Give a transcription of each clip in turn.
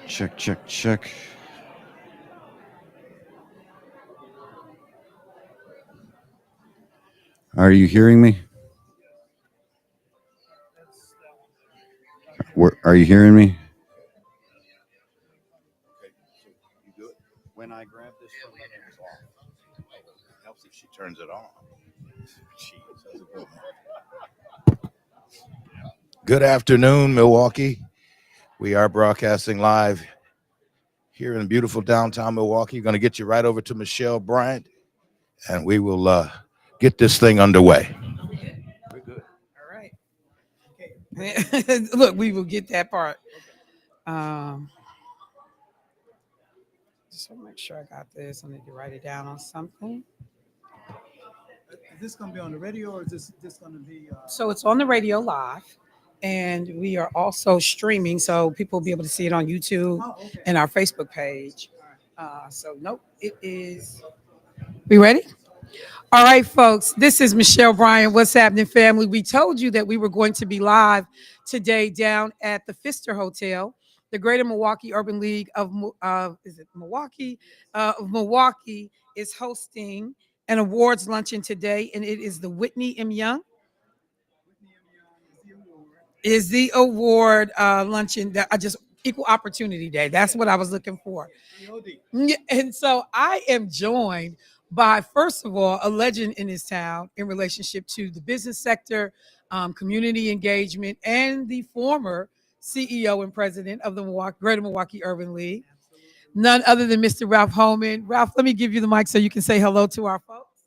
Check, check, check. Are you hearing me? Are you hearing me? When I grab this from my hands off, it helps if she turns it on. Good afternoon, Milwaukee. We are broadcasting live here in beautiful downtown Milwaukee. Going to get you right over to Michelle Bryant, and we will get this thing underway. We're good. All right. Okay. Look, we will get that part. Um, just want to make sure I got this. I need to write it down on something. Is this going to be on the radio or is this going to be? So it's on the radio live, and we are also streaming, so people will be able to see it on YouTube and our Facebook page. So nope, it is. We ready? All right, folks. This is Michelle Bryant. What's happening, family? We told you that we were going to be live today down at the Pfister Hotel. The Greater Milwaukee Urban League of is it Milwaukee of Milwaukee is hosting an awards luncheon today, and it is the Whitney M. Young is the award luncheon that I just equal opportunity day. That's what I was looking for. Yeah, and so I am joined by, first of all, a legend in this town in relationship to the business sector, community engagement, and the former CEO and president of the Greater Milwaukee Urban League. None other than Mr. Ralph Holman. Ralph, let me give you the mic so you can say hello to our folks.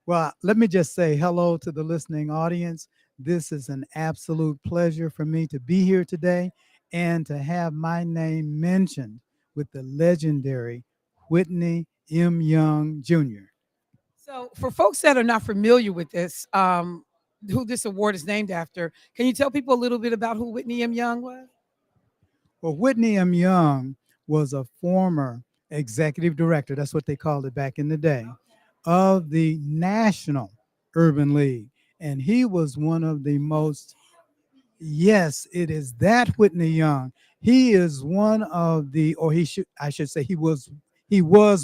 Well, let me just say hello to the listening audience. This is an absolute pleasure for me to be here today and to have my name mentioned with the legendary Whitney M. Young Jr. So, for folks that are not familiar with this, who this award is named after, can you tell people a little bit about who Whitney M. Young was? Well, Whitney M. Young was a former executive director, that's what they called it back in the day, of the National Urban League. And he was one of the most, yes, it is that Whitney Young. He is one of the, or I should say he was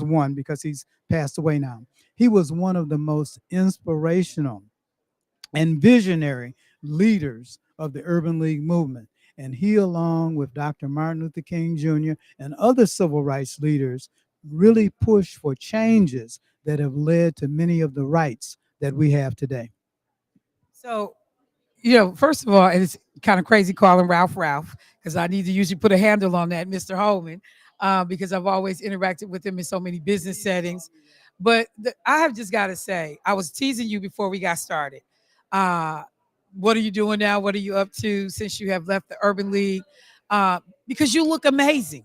one because he's passed away now. He was one of the most inspirational and visionary leaders of the Urban League movement. And he, along with Dr. Martin Luther King Jr. and other civil rights leaders, really pushed for changes that have led to many of the rights that we have today. So, first of all, it's kind of crazy calling Ralph because I need to usually put a handle on that, Mr. Holman, because I've always interacted with him in so many business settings. But I have just got to say, I was teasing you before we got started. What are you doing now? What are you up to since you have left the Urban League? Because you look amazing.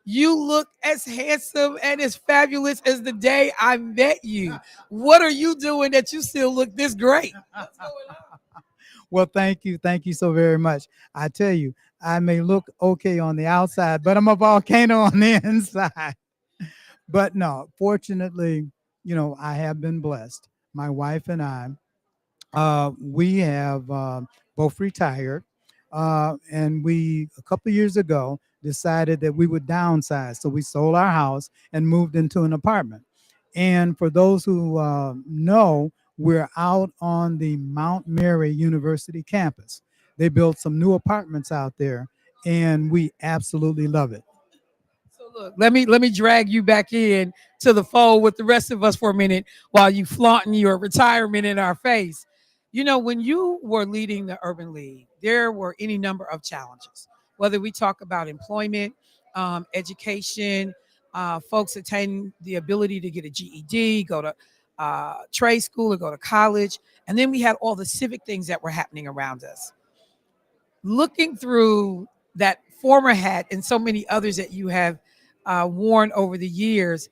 You look as handsome and as fabulous as the day I met you. What are you doing that you still look this great? What's going on? Well, thank you. Thank you so very much. I tell you, I may look okay on the outside, but I'm a volcano on the inside. But no, fortunately, I have been blessed. My wife and I, we have both retired. And we, a couple of years ago, decided that we would downsize. So we sold our house and moved into an apartment. And for those who know, we're out on the Mount Mary University campus. They built some new apartments out there, and we absolutely love it. So look, let me drag you back in to the fold with the rest of us for a minute while you flaunting your retirement in our face. When you were leading the Urban League, there were any number of challenges. Whether we talk about employment, education, folks attaining the ability to get a GED, go to trade school, or go to college, and then we had all the civic things that were happening around us. Looking through that former hat and so many others that you have worn over the years,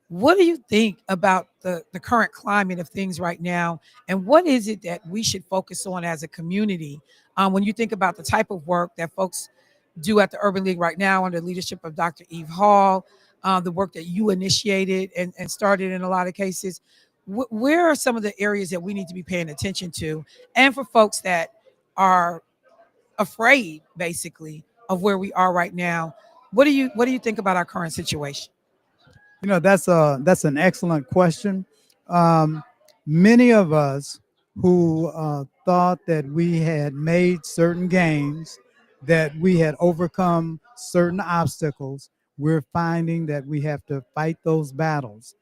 what do you think about the current climate of things right now? And what is it that we should focus on as a community when you think about the type of work that folks do at the Urban League right now under the leadership of Dr. Eve Hall, the work that you initiated and started in a lot of cases? Where are some of the areas that we need to be paying attention to? And for folks that are afraid, basically, of where we are right now, What do you think about our current situation? That's an excellent question. Um, Many of us who thought that we had made certain gains, that we had overcome certain obstacles, we're finding that we have to fight those battles.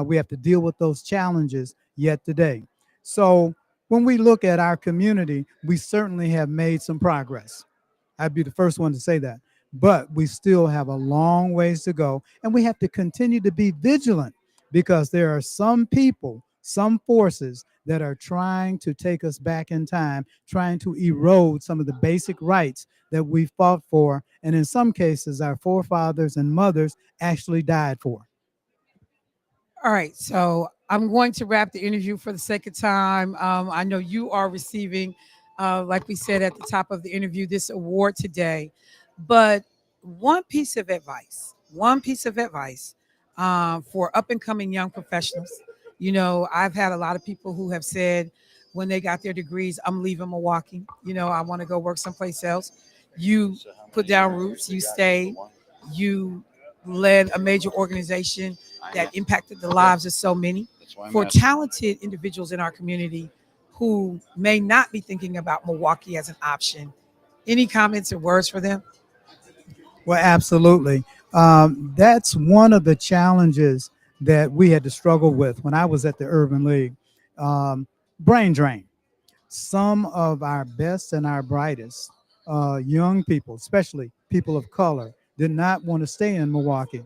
We have to deal with those challenges yet today. So when we look at our community, we certainly have made some progress. I'd be the first one to say that. But we still have a long ways to go. And we have to continue to be vigilant because there are some people, some forces that are trying to take us back in time, trying to erode some of the basic rights that we fought for. And in some cases, our forefathers and mothers actually died for. All right, so I'm going to wrap the interview for the sake of time. I know you are receiving, like we said at the top of the interview, this award today. But one piece of advice for up and coming young professionals. I've had a lot of people who have said when they got their degrees, I'm leaving Milwaukee. I want to go work someplace else. You put down roots, you stayed, you led a major organization that impacted the lives of so many. For talented individuals in our community who may not be thinking about Milwaukee as an option, any comments or words for them? Well, absolutely. That's one of the challenges that we had to struggle with when I was at the Urban League. Um, Brain drain. Some of our best and our brightest young people, especially people of color, did not want to stay in Milwaukee.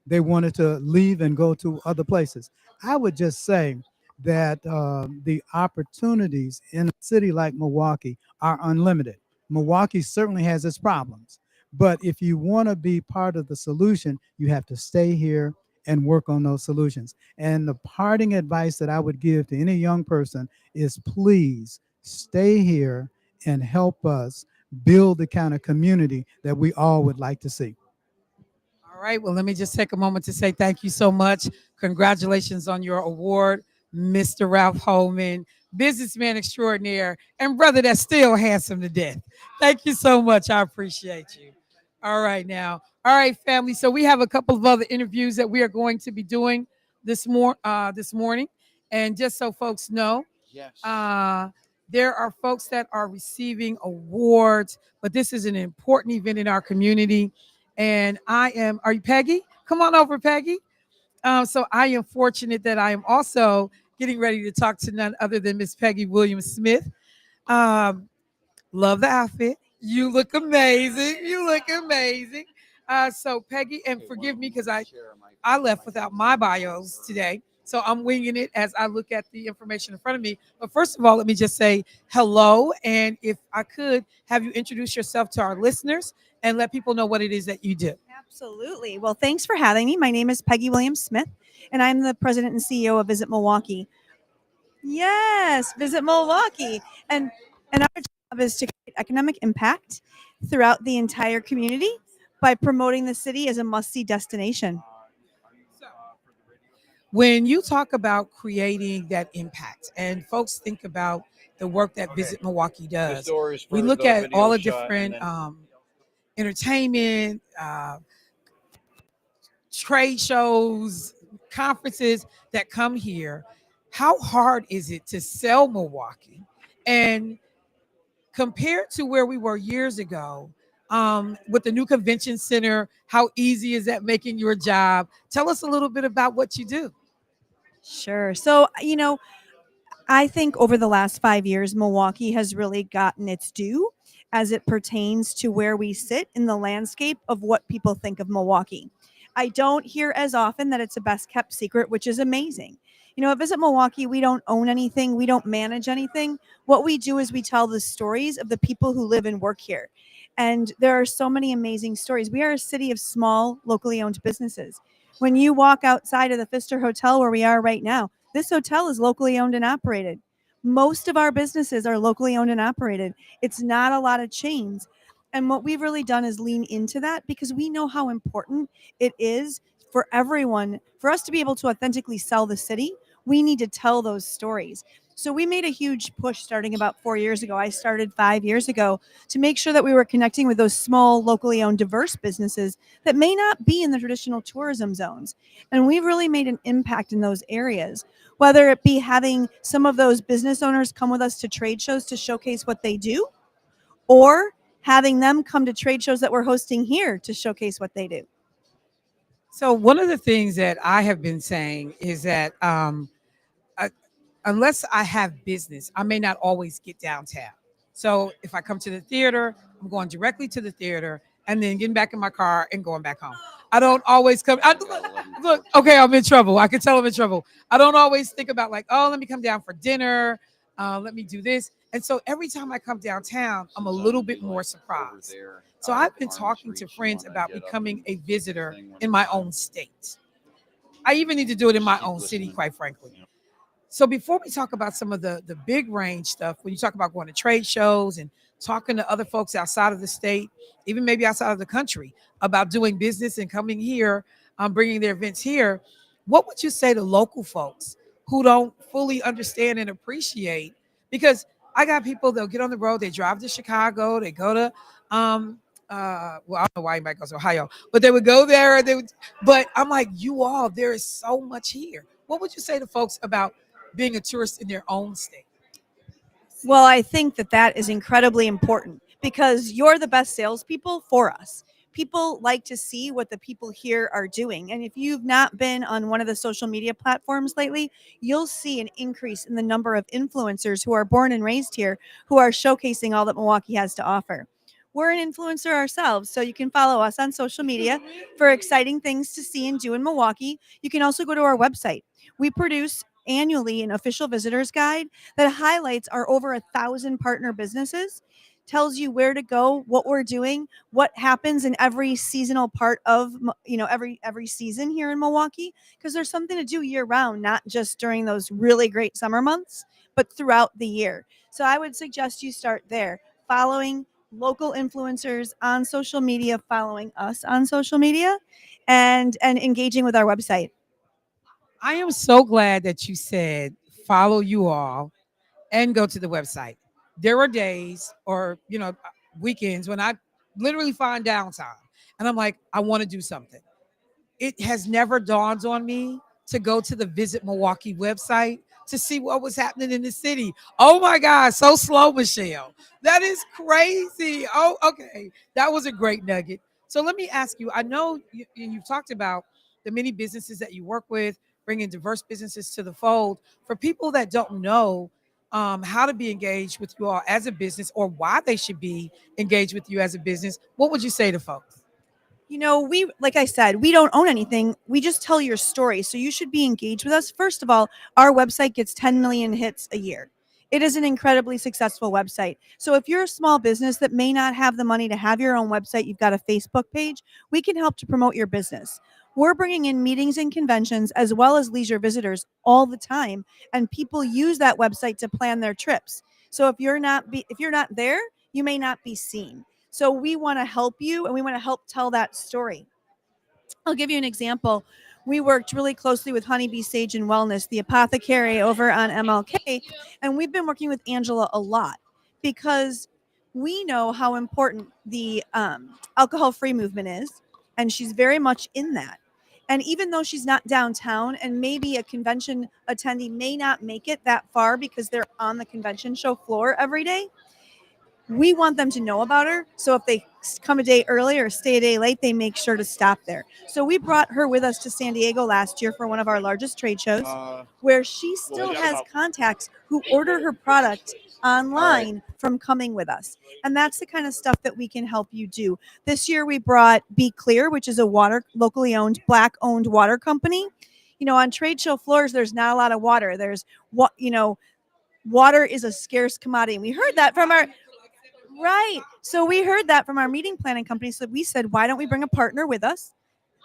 They wanted to leave and go to other places. I would just say that the opportunities in a city like Milwaukee are unlimited. Milwaukee certainly has its problems, but if you want to be part of the solution, you have to stay here and work on those solutions. And the parting advice that I would give to any young person is please stay here and help us build the kind of community that we all would like to see. All right. Well, let me just take a moment to say thank you so much. Congratulations on your award, Mr. Ralph Holman, businessman extraordinaire, and brother that's still handsome to death. Thank you so much. I appreciate you. All right, now. All right, family. So we have a couple of other interviews that we are going to be doing this morning. And just so folks know, uh, there are folks that are receiving awards, but this is an important event in our community. And are you Peggy? Come on over, Peggy. So I am fortunate that I am also getting ready to talk to none other than Miss Peggy Williams Smith. Um, Love the outfit. You look amazing. You look amazing. So Peggy, and forgive me because I left without my bios today. So I'm winging it as I look at the information in front of me. But first of all, let me just say hello. And if I could have you introduce yourself to our listeners and let people know what it is that you do. Absolutely. Well, thanks for having me. My name is Peggy Williams Smith, and I'm the president and CEO of Visit Milwaukee. Yes, Visit Milwaukee. And our job is to create economic impact throughout the entire community by promoting the city as a must-see destination. When you talk about creating that impact and folks think about the work that Visit Milwaukee does, we look at all the different entertainment, trade shows, conferences that come here. How hard is it to sell Milwaukee? And compared to where we were years ago, with the new convention center, how easy is that making your job? Tell us a little bit about what you do. Sure. So, I think over the last 5 years, Milwaukee has really gotten its due as it pertains to where we sit in the landscape of what people think of Milwaukee. I don't hear as often that it's a best kept secret, which is amazing. At Visit Milwaukee, we don't own anything, we don't manage anything. What we do is we tell the stories of the people who live and work here. And there are so many amazing stories. We are a city of small, locally owned businesses. When you walk outside of the Pfister Hotel where we are right now, this hotel is locally owned and operated. Most of our businesses are locally owned and operated. It's not a lot of chains. And what we've really done is lean into that because we know how important it is for everyone. For us to be able to authentically sell the city, we need to tell those stories. So we made a huge push starting about 4 years ago. I started 5 years ago to make sure that we were connecting with those small, locally owned, diverse businesses that may not be in the traditional tourism zones. And we've really made an impact in those areas, whether it be having some of those business owners come with us to trade shows to showcase what they do, or having them come to trade shows that we're hosting here to showcase what they do. So one of the things that I have been saying is that uh, unless I have business, I may not always get downtown. So if I come to the theater, I'm going directly to the theater and then getting back in my car and going back home. I don't always come. Look, okay, I'm in trouble. I can tell I'm in trouble. I don't always think about like, oh, let me come down for dinner. Let me do this. And so every time I come downtown, I'm a little bit more surprised. So I've been talking to friends about becoming a visitor in my own state. I even need to do it in my own city, quite frankly. So before we talk about some of the big range stuff, when you talk about going to trade shows and talking to other folks outside of the state, even maybe outside of the country, about doing business and coming here, bringing their events here, what would you say to local folks who don't fully understand and appreciate? Because I got people, they'll get on the road, they drive to Chicago, they go to well, I don't know why you might go to Ohio, but they would go there. But I'm like, you all, there is so much here. What would you say to folks about being a tourist in their own state? Well, I think that that is incredibly important because you're the best salespeople for us. People like to see what the people here are doing. And if you've not been on one of the social media platforms lately, you'll see an increase in the number of influencers who are born and raised here who are showcasing all that Milwaukee has to offer. We're an influencer ourselves, so you can follow us on social media for exciting things to see and do in Milwaukee. You can also go to our website. We produce annually an official visitors guide that highlights our over 1,000 partner businesses, tells you where to go, what we're doing, what happens in every seasonal part of every season here in Milwaukee, because there's something to do year round, not just during those really great summer months, but throughout the year. So I would suggest you start there, following local influencers on social media, following us on social media, and engaging with our website. I am so glad that you said follow you all and go to the website. There are days or, weekends when I literally find downtime and I'm like, I want to do something. It has never dawned on me to go to the Visit Milwaukee website to see what was happening in the city. Oh my God, so slow, Michelle. That is crazy. Oh, okay. That was a great nugget. So let me ask you, I know you've talked about the many businesses that you work with, bringing diverse businesses to the fold. For people that don't know how to be engaged with you all as a business or why they should be engaged with you as a business, what would you say to folks? We, like I said, we don't own anything. We just tell your story. So you should be engaged with us. First of all, our website gets 10 million hits a year. It is an incredibly successful website. So if you're a small business that may not have the money to have your own website, you've got a Facebook page, we can help to promote your business. We're bringing in meetings and conventions as well as leisure visitors all the time, and people use that website to plan their trips. So if you're not there, you may not be seen. So we want to help you and we want to help tell that story. I'll give you an example. We worked really closely with Honeybee Sage and Wellness, the apothecary over on MLK, and we've been working with Angela a lot because we know how important the alcohol-free movement is, and she's very much in that. And even though she's not downtown, and maybe a convention attendee may not make it that far because they're on the convention show floor every day, we want them to know about her. So if they come a day early or stay a day late, they make sure to stop there. So we brought her with us to San Diego last year for one of our largest trade shows, where she still has contacts who order her product online from coming with us. And that's the kind of stuff that we can help you do. This year we brought Be Clear, which is a locally owned, Black owned water company. On trade show floors, there's not a lot of water. Water is a scarce commodity. And we heard that from our Right. So we heard that from our meeting planning company. So we said, why don't we bring a partner with us?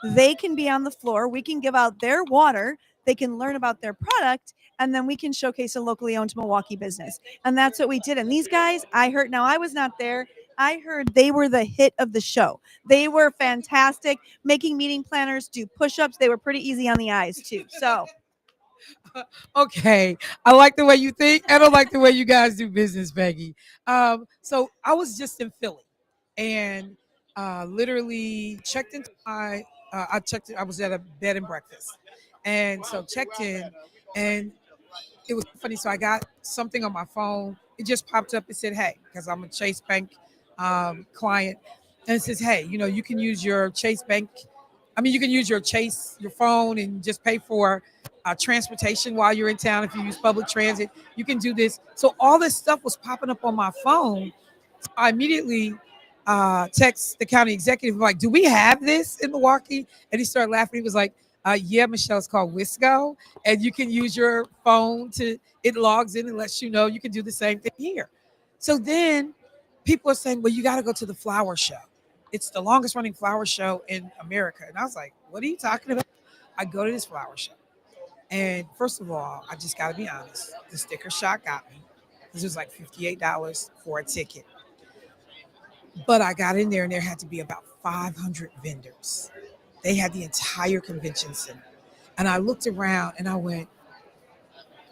They can be on the floor. We can give out their water. They can learn about their product. And then we can showcase a locally owned Milwaukee business. And that's what we did. And these guys, I heard, now I was not there. I heard they were the hit of the show. They were fantastic, making meeting planners do push-ups. They were pretty easy on the eyes too. So Okay, I like the way you think. I don't like the way you guys do business, Peggy. So I was just in Philly, and literally checked into my. I checked. I was at a bed and breakfast, and so checked in, and it was funny. So I got something on my phone. It just popped up. It said, "Hey," because I'm a Chase Bank client, and it says, "Hey, you can use your Chase Bank. I mean, you can use your phone and just pay for transportation while you're in town. If you use public transit, you can do this." So all this stuff was popping up on my phone. I immediately text the county executive, like, "Do we have this in Milwaukee?" And he started laughing. He was like, "Yeah, Michelle, it's called Wisco, and you can use your phone to. It logs in and lets you know you can do the same thing here." So then people are saying, "Well, you got to go to the flower show. It's the longest running flower show in America." And I was like, "What are you talking about?" I go to this flower show, and first of all, I just got to be honest, the sticker shock got me. This was like $58 for a ticket. But I got in there and there had to be about 500 vendors. They had the entire convention center. And I looked around and I went,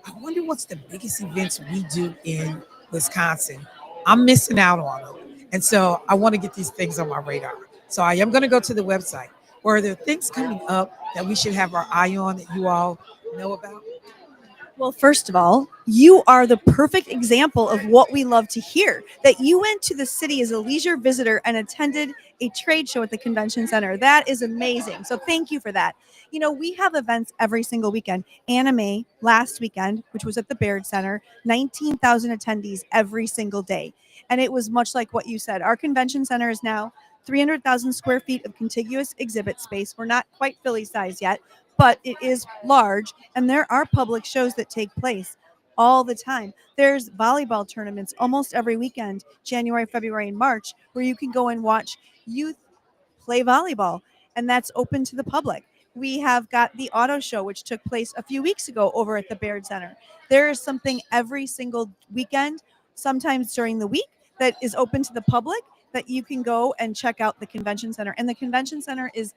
I wonder what's the biggest events we do in Wisconsin. I'm missing out on them. And so I want to get these things on my radar. So I am going to go to the website. Or are there things coming up that we should have our eye on that you all know about? Well, first of all, you are the perfect example of what we love to hear, that you went to the city as a leisure visitor and attended a trade show at the convention center. That is amazing. So thank you for that. We have events every single weekend. Anime last weekend, which was at the Baird Center, 19,000 attendees every single day. And it was much like what you said. Our convention center is now 300,000 square feet of contiguous exhibit space. We're not quite Philly size yet, but it is large, and there are public shows that take place all the time. There's volleyball tournaments almost every weekend, January, February, and March, where you can go and watch youth play volleyball, and that's open to the public. We have got the auto show, which took place a few weeks ago over at the Baird Center. There is something every single weekend, sometimes during the week, that is open to the public that you can go and check out the convention center. And the convention center is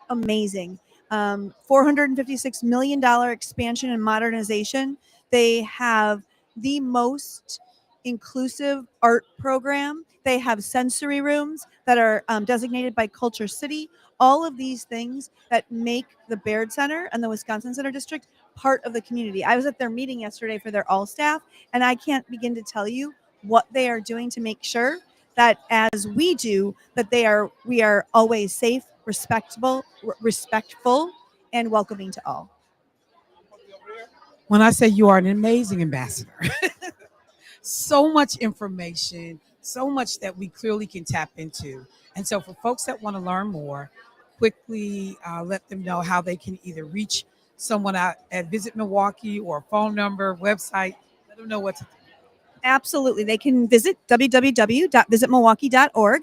amazing. $456 million expansion and modernization. They have the most inclusive art program. They have sensory rooms that are designated by Culture City. All of these things that make the Baird Center and the Wisconsin Center District part of the community. I was at their meeting yesterday for their all staff, and I can't begin to tell you what they are doing to make sure that as we do, that we are always safe, respectful, and welcoming to all. When I say you are an amazing ambassador, so much information, so much that we clearly can tap into. And so, for folks that want to learn more, quickly let them know how they can either reach someone out at Visit Milwaukee or phone number, website. Let them know what to do. Absolutely. They can visit www.visitmilwaukee.org,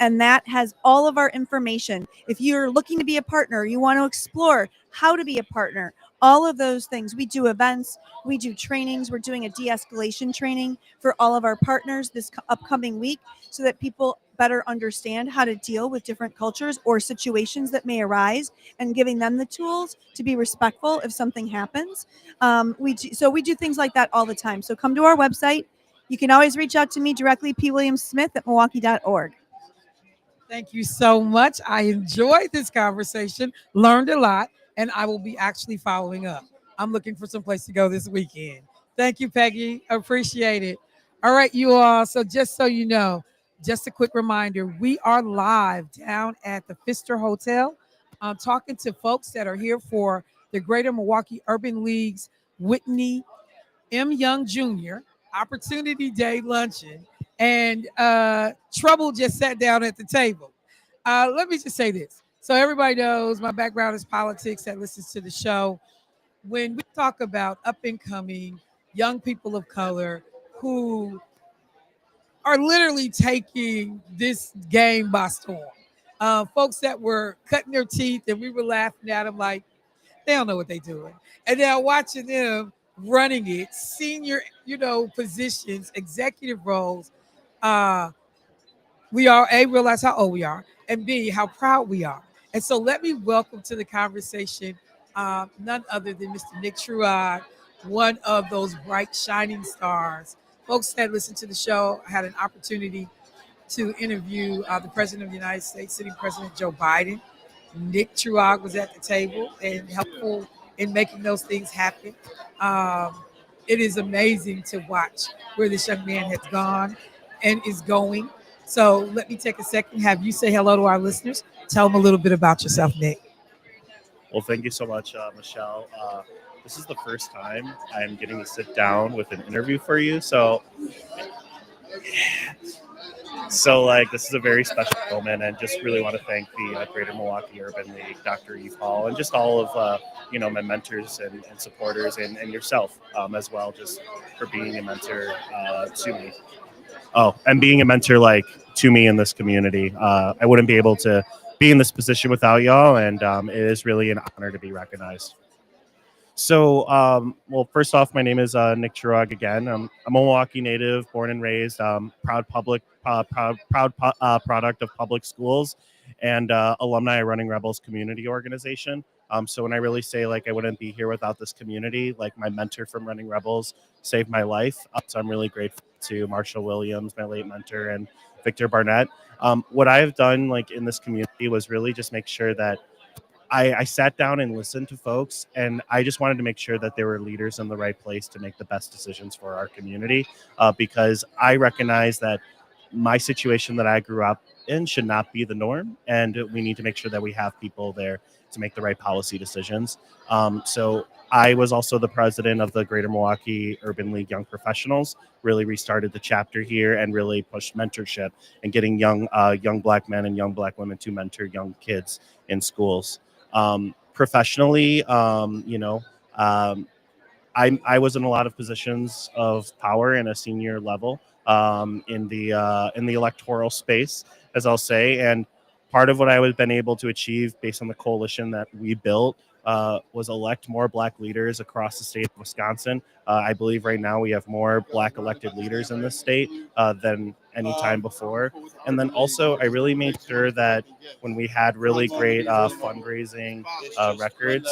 and that has all of our information. If you're looking to be a partner, you want to explore how to be a partner, all of those things. We do events, we do trainings. We're doing a de-escalation training for all of our partners this upcoming week so that people better understand how to deal with different cultures or situations that may arise, and giving them the tools to be respectful if something happens. We do things like that all the time. So come to our website. You can always reach out to me directly, pwilliamsmith@milwaukee.org. Thank you so much. I enjoyed this conversation, learned a lot, and I will be actually following up. I'm looking for some place to go this weekend. Thank you, Peggy. Appreciate it. All right, you all. So just so you know, just a quick reminder, we are live down at the Pfister Hotel. I'm talking to folks that are here for the Greater Milwaukee Urban League's Whitney M. Young Jr. Opportunity Day Luncheon. And Trouble just sat down at the table. Let me just say this. So everybody knows my background is politics that listens to the show. When we talk about up and coming young people of color who are literally taking this game by storm, folks that were cutting their teeth and we were laughing at them like, they don't know what they're doing. And now watching them running it, senior, positions, executive roles, we are A, realize how old we are, and B, how proud we are. And so let me welcome to the conversation none other than Mr. Nick Truod, one of those bright, shining stars. Folks that listen to the show, I had an opportunity to interview the President of the United States, sitting President Joe Biden. Nick Truog was at the table and helpful in making those things happen. Um, it is amazing to watch where this young man has gone and is going. So let me take a second, have you say hello to our listeners. Tell them a little bit about yourself, Nick. Well, thank you so much, Michelle. This is the first time I'm getting to sit down with an interview for you. So like, this is a very special moment, and just really want to thank the Greater Milwaukee Urban League, Dr. Eve Hall, and just all of my mentors and supporters, and yourself as well, just for being a mentor to me. Oh, and being a mentor like to me in this community. I wouldn't be able to be in this position without y'all, and it is really an honor to be recognized. So, well, first off, my name is Nick Chirag again. I'm a Milwaukee native, born and raised, proud product of public schools, and alumni of Running Rebels community organization. So when I really say like I wouldn't be here without this community, like my mentor from Running Rebels saved my life. So I'm really grateful to Marshall Williams, my late mentor, and Victor Barnett. What I have done like in this community was really just make sure that I sat down and listened to folks, and I just wanted to make sure that there were leaders in the right place to make the best decisions for our community, because I recognize that my situation that I grew up in should not be the norm, and we need to make sure that we have people there to make the right policy decisions. So I was also the president of the Greater Milwaukee Urban League Young Professionals, really restarted the chapter here and really pushed mentorship and getting young Black men and young Black women to mentor young kids in schools. Professionally, I was in a lot of positions of power in a senior level in the electoral space, as I'll say, and part of what I have been able to achieve based on the coalition that we built was elect more Black leaders across the state of Wisconsin. I believe right now we have more Black elected leaders in this state than any time before. And then also, I really made sure that when we had really great fundraising records,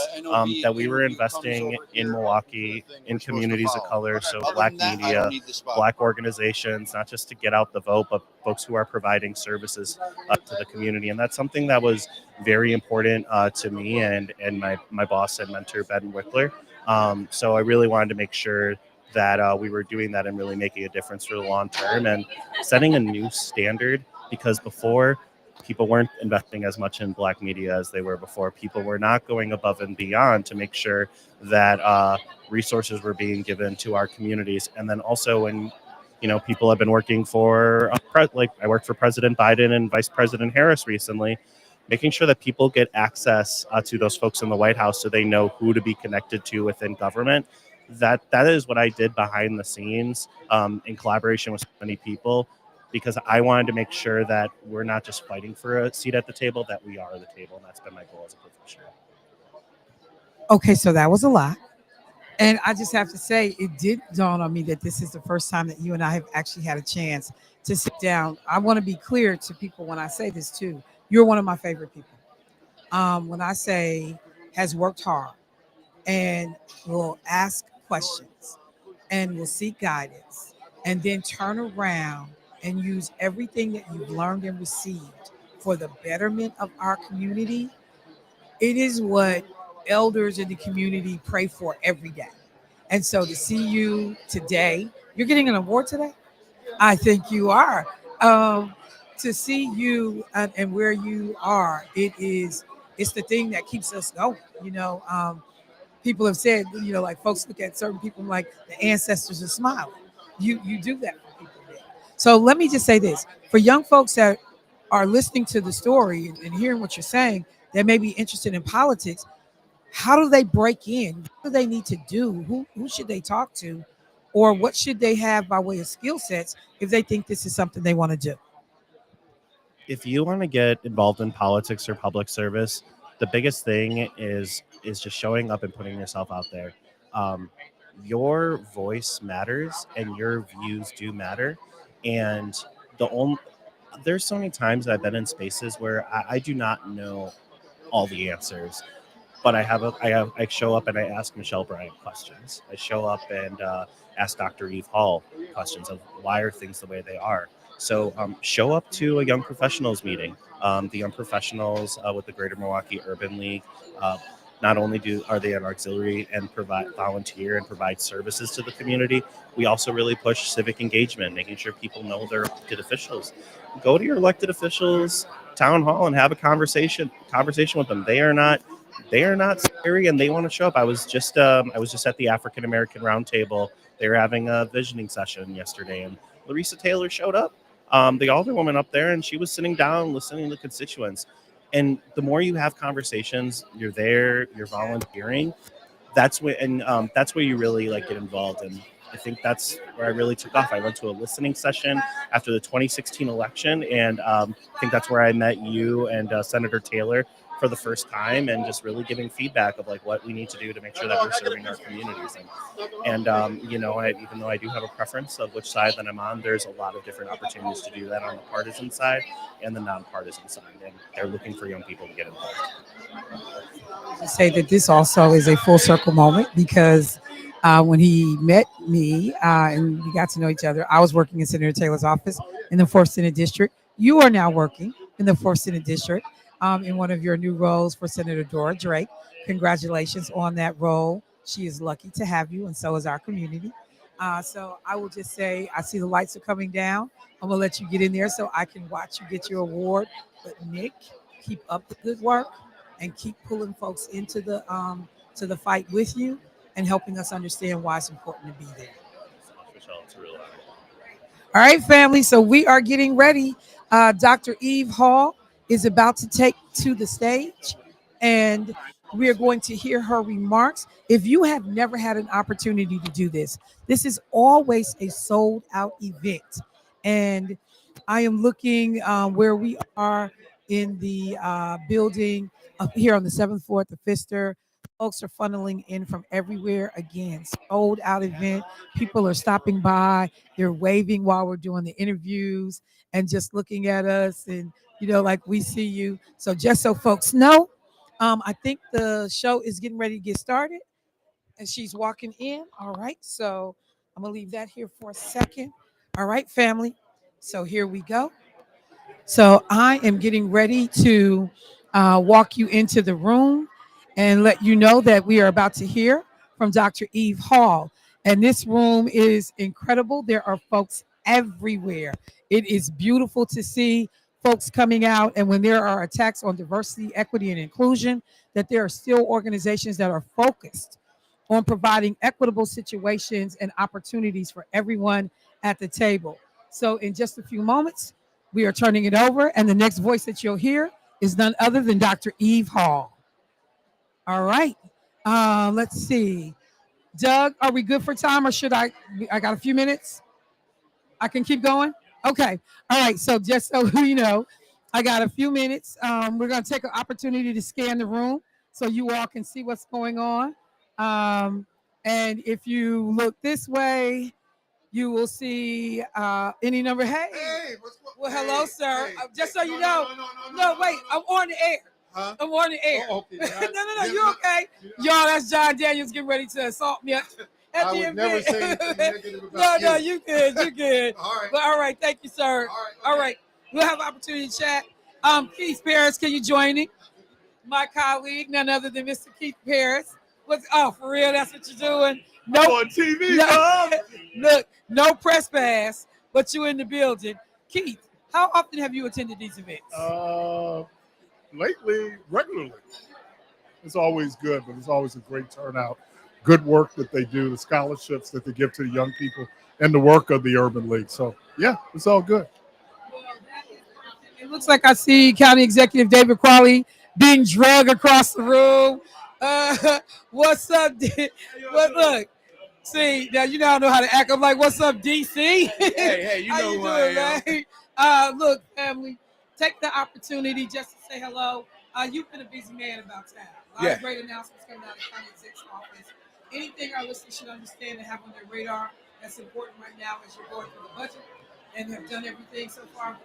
that we were investing in Milwaukee, in communities of color, so Black media, Black organizations, not just to get out the vote, but folks who are providing services to the community. And that's something that was very important to me and my boss and mentor, Ben Wickler. So I really wanted to make sure that we were doing that and really making a difference for the long term and setting a new standard, because before, people weren't investing as much in Black media as they were before. People were not going above and beyond to make sure that resources were being given to our communities. And then also when people have been working for, like I worked for President Biden and Vice President Harris recently, making sure that people get access to those folks in the White House so they know who to be connected to within government. That is what I did behind the scenes in collaboration with so many people, because I wanted to make sure that we're not just fighting for a seat at the table, that we are the table. And that's been my goal as a professional. Okay, so that was a lot. And I just have to say, it did dawn on me that this is the first time that you and I have actually had a chance to sit down. I want to be clear to people when I say this too. You're one of my favorite people. When I say has worked hard and will ask questions and will seek guidance and then turn around and use everything that you've learned and received for the betterment of our community, it is what elders in the community pray for every day. And so to see you today, you're getting an award today? I think you are. To see you and where you are, it's the thing that keeps us going. People have said, like folks look at certain people like the ancestors are smiling. You do that for people there. So let me just say this. For young folks that are listening to the story and hearing what you're saying, that may be interested in politics, how do they break in? What do they need to do? Who should they talk to? Or what should they have by way of skill sets if they think this is something they want to do? If you want to get involved in politics or public service, the biggest thing is just showing up and putting yourself out there. Your voice matters and your views do matter. And there's so many times I've been in spaces where I do not know all the answers. but I show up and I ask Michelle Bryant questions. I show up and ask Dr. Eve Hall questions of why are things the way they are. So show up to a young professionals meeting. The young professionals with the Greater Milwaukee Urban League. Not only are they an auxiliary and provide volunteer and provide services to the community, we also really push civic engagement, making sure people know their elected officials. Go to your elected officials town hall and have a conversation with them. They are not scary and they want to show up. I was just at the African American Roundtable. They were having a visioning session yesterday, and Larissa Taylor showed up, the alderwoman up there, and she was sitting down listening to constituents. And the more you have conversations, you're there, you're volunteering. That's where you really like get involved. And I think that's where I really took off. I went to a listening session after the 2016 election, and I think that's where I met you and Senator Taylor for the first time, and just really giving feedback of like what we need to do to make sure that we're serving our communities. And even though I do have a preference of which side that I'm on, there's a lot of different opportunities to do that on the partisan side and the nonpartisan side, and they're looking for young people to get involved. To say that this also is a full circle moment because when he met me and we got to know each other, I was working in Senator Taylor's office in the 4th Senate District. You are now working in the 4th Senate District in one of your new roles for Senator Dora Drake. Congratulations on that role. She is lucky to have you, and so is our community. So I will just say, I see the lights are coming down. I'm going to let you get in there so I can watch you get your award. But Nick, keep up the good work and keep pulling folks into the fight with you and helping us understand why it's important to be there. Michelle, it's a real honor. All right, family. So we are getting ready. Dr. Eve Hall is about to take to the stage, and we are going to hear her remarks. If you have never had an opportunity to do this, this is always a sold out event. And I am looking where we are in the building up here on the 7th floor at the Pfister. Folks are funneling in from everywhere. Again, sold out event. People are stopping by. They're waving while we're doing the interviews and just looking at us, and like we see you. So just so folks know, I think the show is getting ready to get started, and she's walking in. All right, so I'm gonna leave that here for a second. All right, family. So here we go. So I am getting ready to walk you into the room and let you know that we are about to hear from Dr. Eve Hall. And this room is incredible. There are folks everywhere. It is beautiful to see folks coming out. And when there are attacks on diversity, equity, and inclusion, that there are still organizations that are focused on providing equitable situations and opportunities for everyone at the table. So in just a few moments, we are turning it over, and the next voice that you'll hear is none other than Dr. Eve Hall. All right. Let's see. Doug, are we good for time, or should I got a few minutes? I can keep going? Okay. All right. So just so you know, I got a few minutes. We're going to take an opportunity to scan the room so you all can see what's going on. And if you look this way, you will see any number. Hey, well, hello, sir. Just so you know. No, wait, I'm on the air. Huh? I'm on the air. Oh, okay. No, you okay? Y'all, that's John Daniels getting ready to assault me at I the would event. never say anything negative about No, you. you good. All right. But all right, thank you, sir. All right, we'll have opportunity to chat. Keith Paris, can you join me? My colleague, none other than Mr. Keith Paris. For real? That's what you're doing? No, I'm on TV, Mom. Look, no press pass, but you in the building. Keith, how often have you attended these events? Lately, regularly. It's always good, but it's always a great turnout. Good work that they do, the scholarships that they give to the young people, and the work of the Urban League. So, yeah, it's all good. It looks like I see County Executive David Crawley being dragged across the room. What's up? Look. See, now you now know how to act. I'm like, what's up, DC? Hey, you How know you who doing, I am. man? Look, family, take the opportunity just to say hello. You've been a busy man about town. A lot of great announcements coming out of the county exec's office. Anything our listeners should understand and have on their radar that's important right now as you're going through the budget and have done everything so far?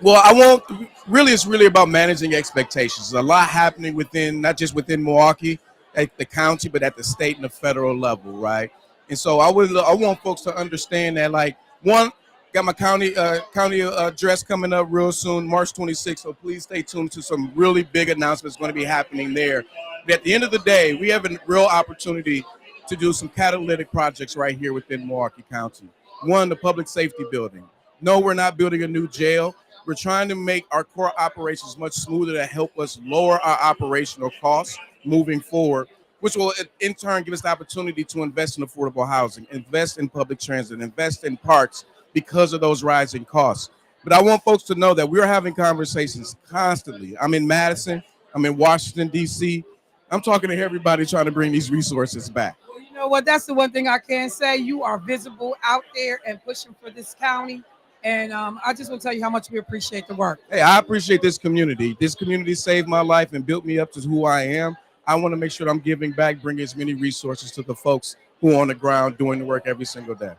Well, I won't really. It's really about managing expectations. There's a lot happening within, not just within Milwaukee, at the county, but at the state and the federal level, right? And so I want folks to understand that, like, one, got my county address coming up real soon, March 26th. So please stay tuned to some really big announcements going to be happening there. But at the end of the day, we have a real opportunity to do some catalytic projects right here within Milwaukee County. One, the public safety building. No, we're not building a new jail. We're trying to make our core operations much smoother to help us lower our operational costs moving forward, which will in turn give us the opportunity to invest in affordable housing, invest in public transit, invest in parks because of those rising costs. But I want folks to know that we're having conversations constantly. I'm in Madison, I'm in Washington, D.C. I'm talking to everybody trying to bring these resources back. Well, you know what? That's the one thing I can say. You are visible out there and pushing for this county. And I just want to tell you how much we appreciate the work. Hey, I appreciate this community. This community saved my life and built me up to who I am. I want to make sure that I'm giving back, bringing as many resources to the folks who are on the ground doing the work every single day.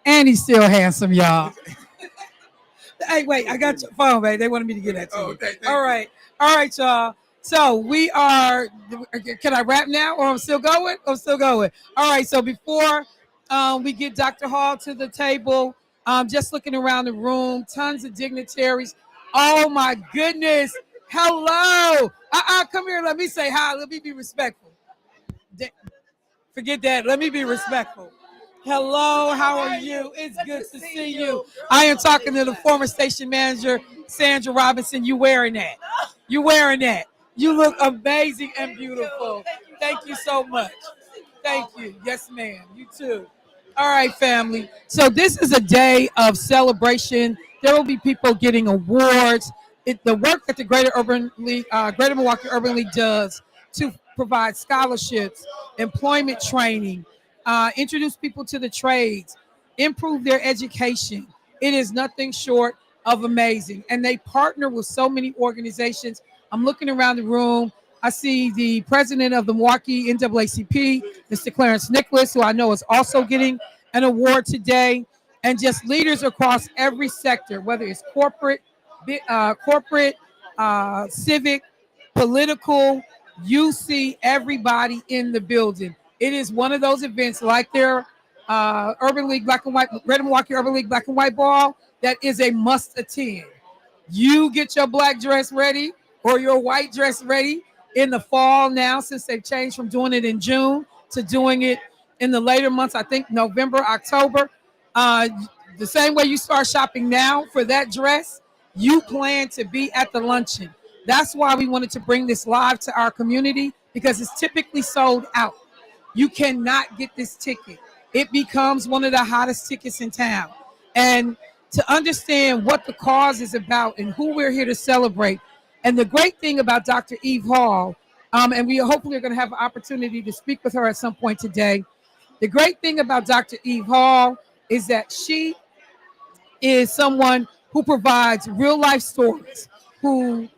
And he's still handsome, y'all. Hey, wait, I got your phone, babe. They wanted me to get that to you. All right, y'all. So we are. Can I wrap now, or I'm still going? I'm still going. All right. So before we get Dr. Hall to the table, just looking around the room, tons of dignitaries. Oh my goodness! Hello. Come here. Let me say hi. Let me be respectful. Forget that. Let me be respectful. Hello, how are you? It's good to see you. I am talking to the former station manager, Sandra Robinson. You wearing that? You wearing that? You look amazing and beautiful. Thank you so much. Thank you. Yes, ma'am. You too. All right, family. So this is a day of celebration. There will be people getting awards. The work that the Greater Milwaukee Urban League does to provide scholarships, employment training, introduce people to the trades, improve their education. It is nothing short of amazing. And they partner with so many organizations. I'm looking around the room. I see the president of the Milwaukee NAACP, Mr. Clarence Nicholas, who I know is also getting an award today, and just leaders across every sector, whether it's corporate, civic, political. You see everybody in the building. It is one of those events like their Urban League Black and White, Greater Milwaukee Urban League Black and White Ball that is a must attend. You get your black dress ready or your white dress ready in the fall now, since they've changed from doing it in June to doing it in the later months, I think November, October. The same way you start shopping now for that dress, you plan to be at the luncheon. That's why we wanted to bring this live to our community, because it's typically sold out. You cannot get this ticket. It becomes one of the hottest tickets in town. And to understand what the cause is about and who we're here to celebrate. And the great thing about Dr. Eve Hall, and we hopefully are going to have an opportunity to speak with her at some point today. The great thing about Dr. Eve Hall is that she is someone who provides real life stories, who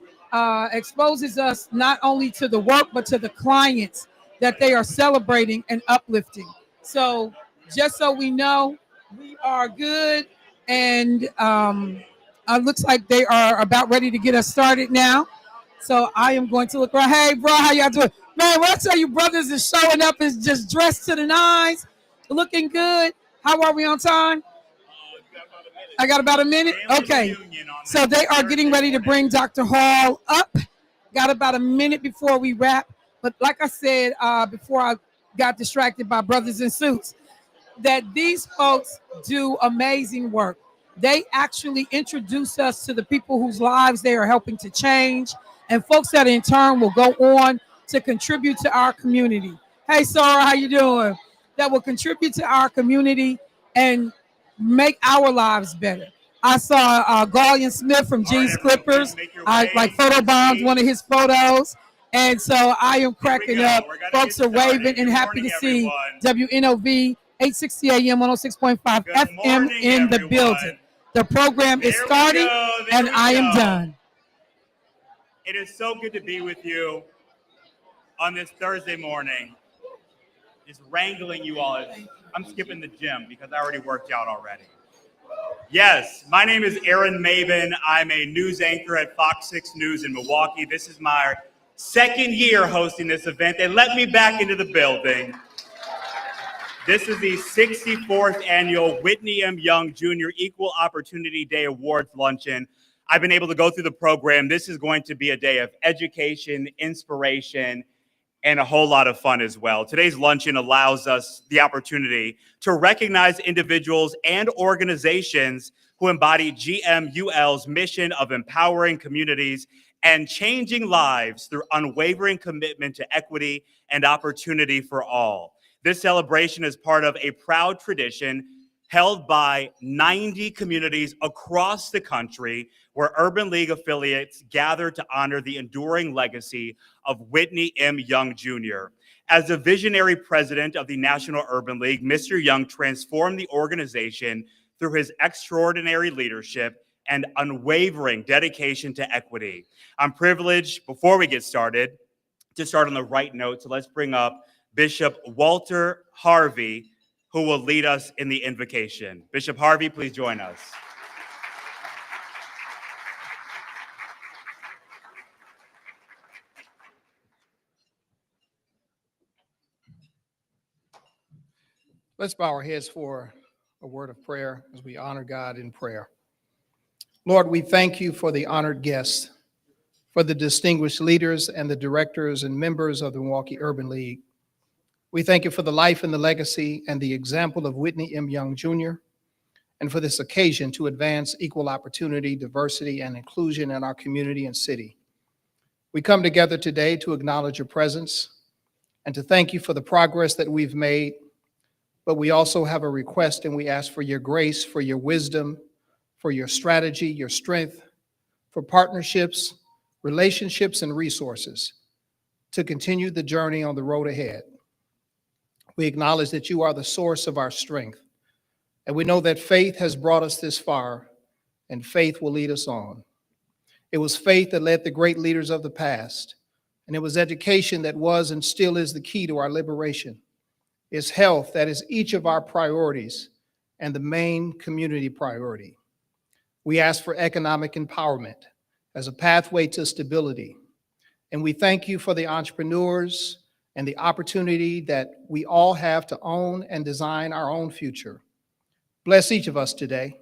exposes us not only to the work, but to the clients that they are celebrating and uplifting. So just so we know, we are good. And looks like they are about ready to get us started now. So I am going to look around. Hey, bro, how y'all doing? Man, when I tell you brothers is showing up, is just dressed to the nines, looking good. How are we on time? I got about a minute? Okay. So they are getting ready to bring Dr. Hall up. Got about a minute before we wrap. But like I said, before I got distracted by brothers in suits, that these folks do amazing work. They actually introduce us to the people whose lives they are helping to change, and folks that in turn will go on to contribute to our community. Hey, Sarah, how you doing? That will contribute to our community and make our lives better. I saw Gallion Smith from G's Clippers. I like photobombed one of his photos. And so I am cracking up. Folks are waving and happy to see WNOV 860 AM 106.5 FM in the building. The program is starting and I am done. It is so good to be with you on this Thursday morning. Just wrangling you all. I'm skipping the gym because I already worked out already. Yes, my name is Aaron Maben. I'm a news anchor at Fox 6 News in Milwaukee. This is my second year hosting this event. They let me back into the building. This is the 64th annual Whitney M. Young Jr. Equal Opportunity Day Awards Luncheon. I've been able to go through the program. This is going to be a day of education, inspiration, and a whole lot of fun as well. Today's luncheon allows us the opportunity to recognize individuals and organizations who embody GMUL's mission of empowering communities and changing lives through unwavering commitment to equity and opportunity for all. This celebration is part of a proud tradition held by 90 communities across the country where Urban League affiliates gather to honor the enduring legacy of Whitney M. Young Jr. As the visionary president of the National Urban League, Mr. Young transformed the organization through his extraordinary leadership and unwavering dedication to equity. I'm privileged, before we get started, to start on the right note. So let's bring up Bishop Walter Harvey, who will lead us in the invocation. Bishop Harvey, please join us. Let's bow our heads for a word of prayer as we honor God in prayer. Lord, we thank you for the honored guests, for the distinguished leaders and the directors and members of the Milwaukee Urban League. We thank you for the life and the legacy and the example of Whitney M. Young Jr., and for this occasion to advance equal opportunity, diversity, and inclusion in our community and city. We come together today to acknowledge your presence and to thank you for the progress that we've made, but we also have a request, and we ask for your grace, for your wisdom, for your strategy, your strength, for partnerships, relationships, and resources to continue the journey on the road ahead. We acknowledge that you are the source of our strength, and we know that faith has brought us this far, and faith will lead us on. It was faith that led the great leaders of the past, and it was education that was and still is the key to our liberation. It's health that is each of our priorities and the main community priority. We ask for economic empowerment as a pathway to stability, and we thank you for the entrepreneurs and the opportunity that we all have to own and design our own future. Bless each of us today,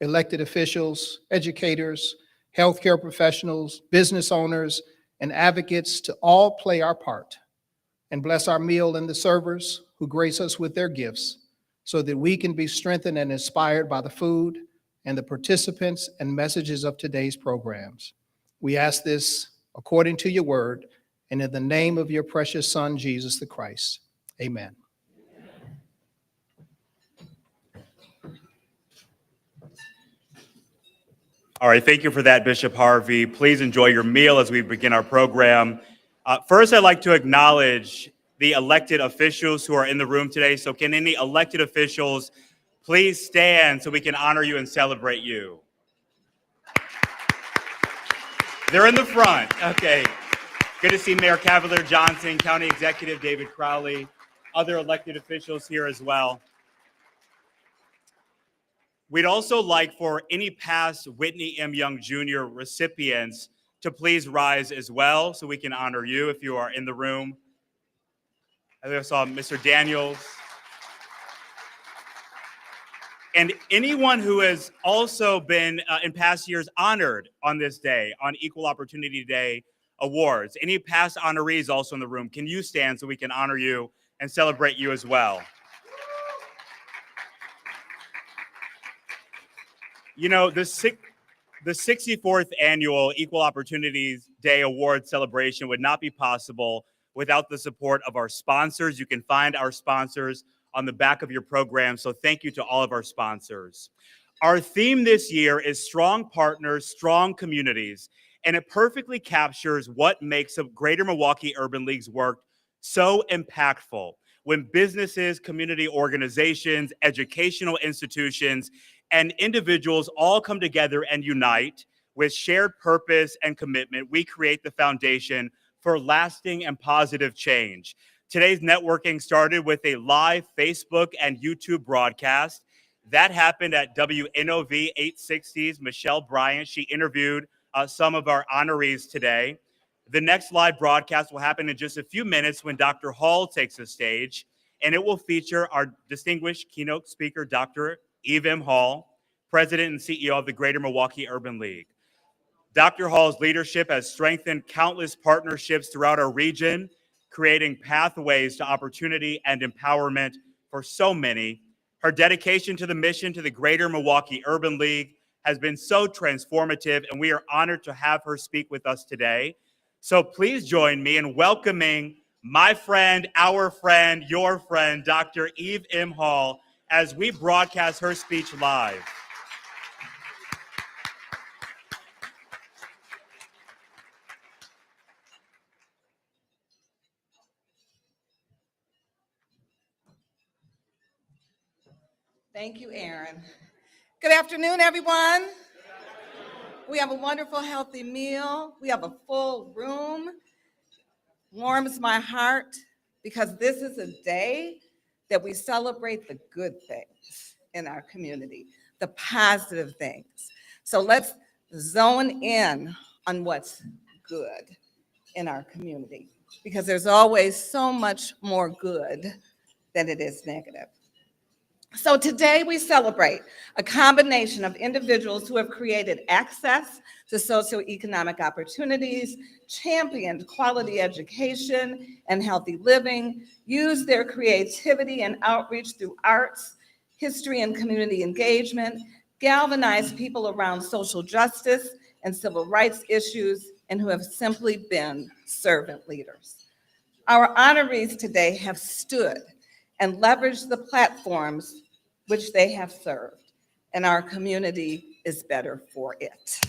elected officials, educators, healthcare professionals, business owners, and advocates to all play our part. And bless our meal and the servers who grace us with their gifts so that we can be strengthened and inspired by the food and the participants and messages of today's programs. We ask this according to your word and in the name of your precious Son, Jesus the Christ. Amen. All right, thank you for that, Bishop Harvey. Please enjoy your meal as we begin our program. First, I'd like to acknowledge the elected officials who are in the room today. So can any elected officials please stand so we can honor you and celebrate you? They're in the front. Okay. Good to see Mayor Cavalier Johnson, County Executive David Crowley, other elected officials here as well. We'd also like for any past Whitney M. Young Jr. recipients to please rise as well so we can honor you if you are in the room. I think I saw Mr. Daniels. And anyone who has also been in past years honored on this day, on Equal Opportunity Day Awards. Any past honorees also in the room, can you stand so we can honor you and celebrate you as well? You know, the 64th annual Equal Opportunities Day Award celebration would not be possible without the support of our sponsors. You can find our sponsors on the back of your program, so thank you to all of our sponsors. Our theme this year is Strong Partners, Strong Communities, and it perfectly captures what makes a Greater Milwaukee Urban League's work so impactful. When businesses, community organizations, educational institutions, and individuals all come together and unite with shared purpose and commitment, we create the foundation for lasting and positive change. Today's networking started with a live Facebook and YouTube broadcast. That happened at WNOV 860's Michelle Bryant. She interviewed some of our honorees today. The next live broadcast will happen in just a few minutes when Dr. Hall takes the stage, and it will feature our distinguished keynote speaker, Dr. Eve M. Hall, President and CEO of the Greater Milwaukee Urban League. Dr. Hall's leadership has strengthened countless partnerships throughout our region, creating pathways to opportunity and empowerment for so many. Her dedication to the mission to the Greater Milwaukee Urban League has been so transformative, and we are honored to have her speak with us today. So please join me in welcoming my friend, our friend, your friend, Dr. Eve M. Hall, as we broadcast her speech live. Thank you, Aaron. Good afternoon, everyone. We have a wonderful, healthy meal. We have a full room. Warms my heart because this is a day that we celebrate the good things in our community, the positive things. So let's zone in on what's good in our community because there's always so much more good than it is negative. So today we celebrate a combination of individuals who have created access to socioeconomic opportunities, championed quality education and healthy living, used their creativity and outreach through arts, history, and community engagement, galvanized people around social justice and civil rights issues, and who have simply been servant leaders. Our honorees today have stood and leveraged the platforms which they have served, and our community is better for it.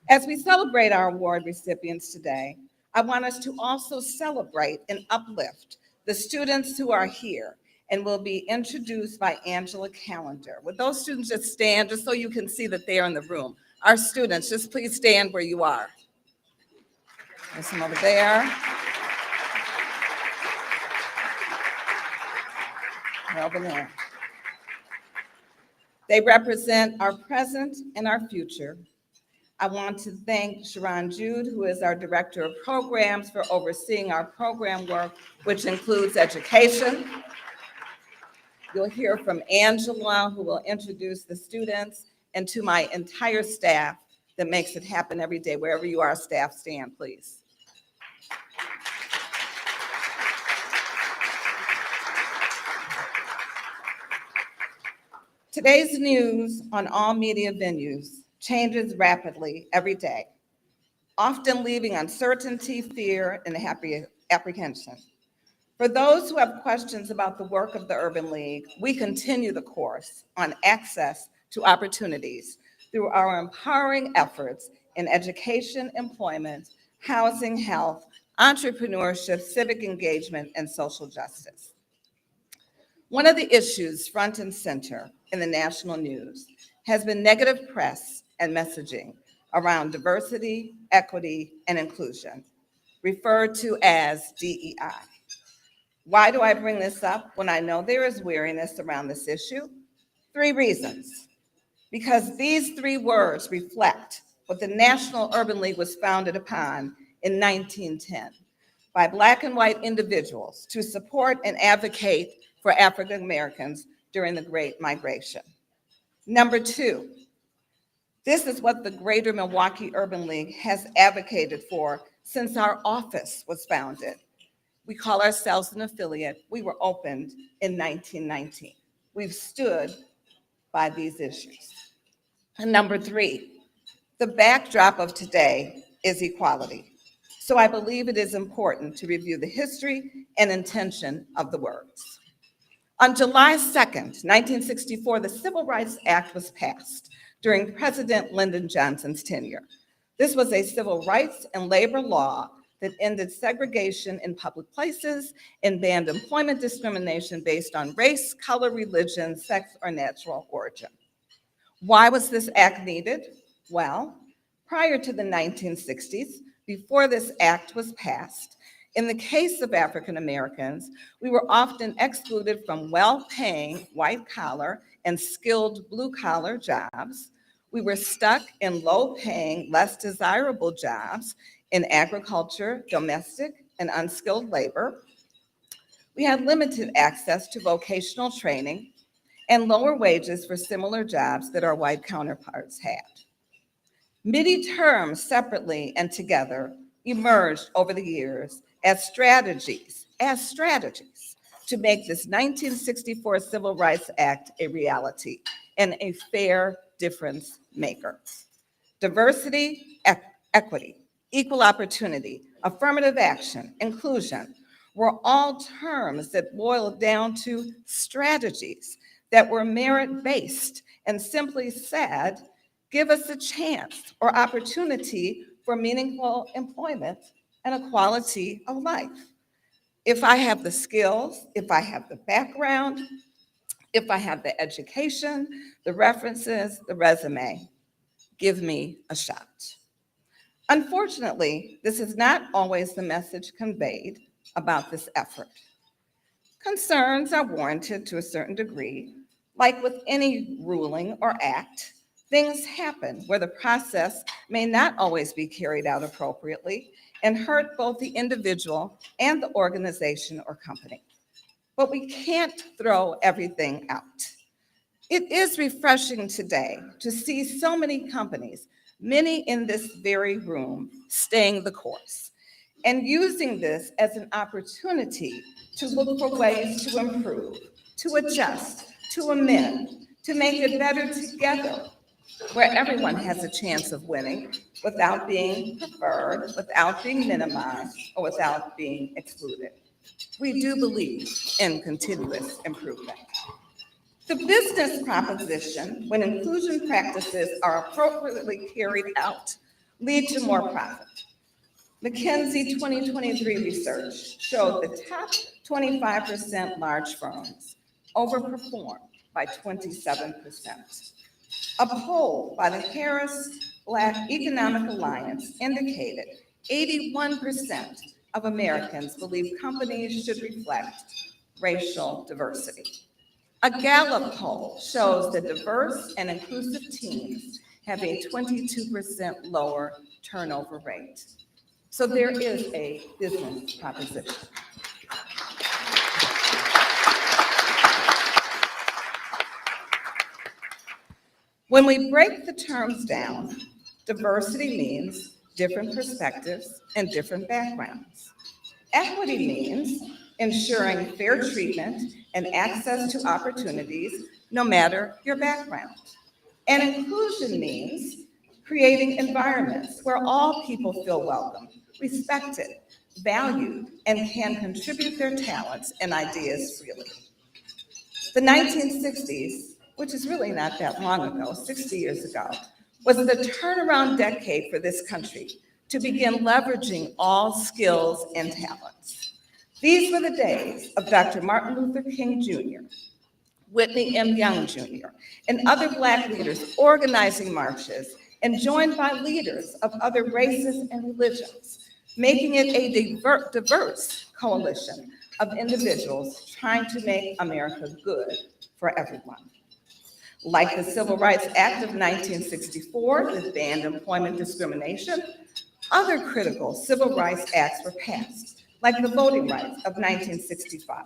As we celebrate our award recipients today, I want us to also celebrate and uplift the students who are here and will be introduced by Angela Callender. Would those students just stand, just so you can see that they are in the room? Our students, just please stand where you are. There's some over there. Over there. They represent our present and our future. I want to thank Sharon Jude, who is our Director of Programs, for overseeing our program work, which includes education. You'll hear from Angela, who will introduce the students, and to my entire staff that makes it happen every day. Wherever you are, staff, stand, please. Today's news on all media venues changes rapidly every day, often leaving uncertainty, fear, and apprehension. For those who have questions about the work of the Urban League, we continue the course on access to opportunities through our empowering efforts in education, employment, housing, health, entrepreneurship, civic engagement, and social justice. One of the issues front and center in the national news has been negative press and messaging around diversity, equity, and inclusion, referred to as DEI. Why do I bring this up when I know there is weariness around this issue? 3 reasons. Because these 3 words reflect what the National Urban League was founded upon in 1910 by Black and white individuals to support and advocate for African Americans during the Great Migration. Number 2, this is what the Greater Milwaukee Urban League has advocated for since our office was founded. We call ourselves an affiliate. We were opened in 1919. We've stood by these issues. And number 3, the backdrop of today is equality. So I believe it is important to review the history and intention of the words. On July 2nd, 1964, the Civil Rights Act was passed during President Lyndon Johnson's tenure. This was a civil rights and labor law that ended segregation in public places and banned employment discrimination based on race, color, religion, sex, or natural origin. Why was this act needed? Well, prior to the 1960s, before this act was passed, In the case of African Americans, we were often excluded from well-paying white-collar and skilled blue-collar jobs. We were stuck in low-paying, less desirable jobs in agriculture, domestic, and unskilled labor. We had limited access to vocational training and lower wages for similar jobs that our white counterparts had. Many terms separately and together emerged over the years as strategies to make this 1964 Civil Rights Act a reality and a fair difference maker. Diversity, equity, equal opportunity, affirmative action, inclusion were all terms that boiled down to strategies that were merit-based and simply said, give us a chance or opportunity for meaningful employment and a quality of life. If I have the skills, if I have the background, if I have the education, the references, the resume, give me a shot. Unfortunately, this is not always the message conveyed about this effort. Concerns are warranted to a certain degree. Like with any ruling or act, things happen where the process may not always be carried out appropriately and hurt both the individual and the organization or company. But we can't throw everything out. It is refreshing today to see so many companies, many in this very room, staying the course and using this as an opportunity to look for ways to improve, to adjust, to amend, to make it better together, where everyone has a chance of winning without being preferred, without being minimized, or without being excluded. We do believe in continuous improvement. The business proposition, when inclusion practices are appropriately carried out, lead to more profit. McKinsey 2023 research showed the top 25% large firms overperform by 27%. A poll by the Harris Black Economic Alliance indicated 81% of Americans believe companies should reflect racial diversity. A Gallup poll shows that diverse and inclusive teams have a 22% lower turnover rate. So there is a business proposition. When we break the terms down, diversity means different perspectives and different backgrounds. Equity means ensuring fair treatment and access to opportunities no matter your background. And inclusion means creating environments where all people feel welcome, respected, valued, and can contribute their talents and ideas freely. The 1960s, which is really not that long ago, 60 years ago, was the turnaround decade for this country to begin leveraging all skills and talents. These were the days of Dr. Martin Luther King Jr., Whitney M. Young Jr., and other Black leaders organizing marches and joined by leaders of other races and religions, making it a diverse coalition of individuals trying to make America good for everyone. Like the Civil Rights Act of 1964 that banned employment discrimination, other critical civil rights acts were passed, like the Voting Rights of 1965,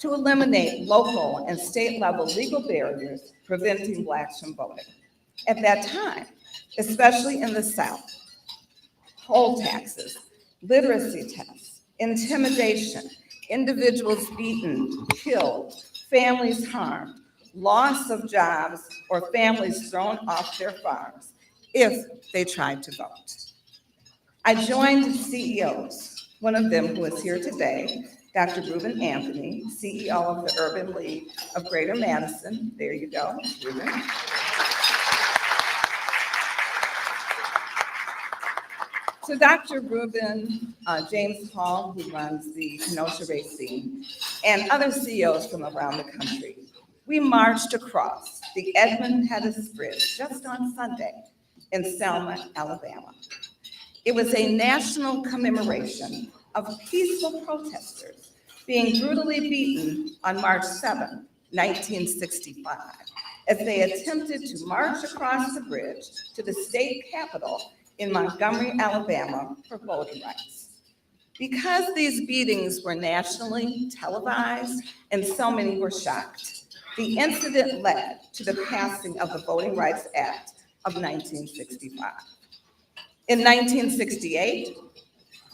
to eliminate local and state level legal barriers preventing Blacks from voting. At that time, especially in the South, poll taxes, literacy tests, intimidation, individuals beaten, killed, families harmed, loss of jobs, or families thrown off their farms if they tried to vote. I joined CEOs, one of them who is here today, Dr. Reuben Anthony, CEO of the Urban League of Greater Madison. There you go, Reuben. So Dr. Reuben, James Hall, who runs the Kenosha Racing, and other CEOs from around the country, we marched across the Edmund Pettus Bridge just on Sunday in Selma, Alabama. It was a national commemoration of peaceful protesters being brutally beaten on March 7, 1965, as they attempted to march across the bridge to the state capitol in Montgomery, Alabama, for voting rights. Because these beatings were nationally televised and so many were shocked, the incident led to the passing of the Voting Rights Act of 1965. In 1968,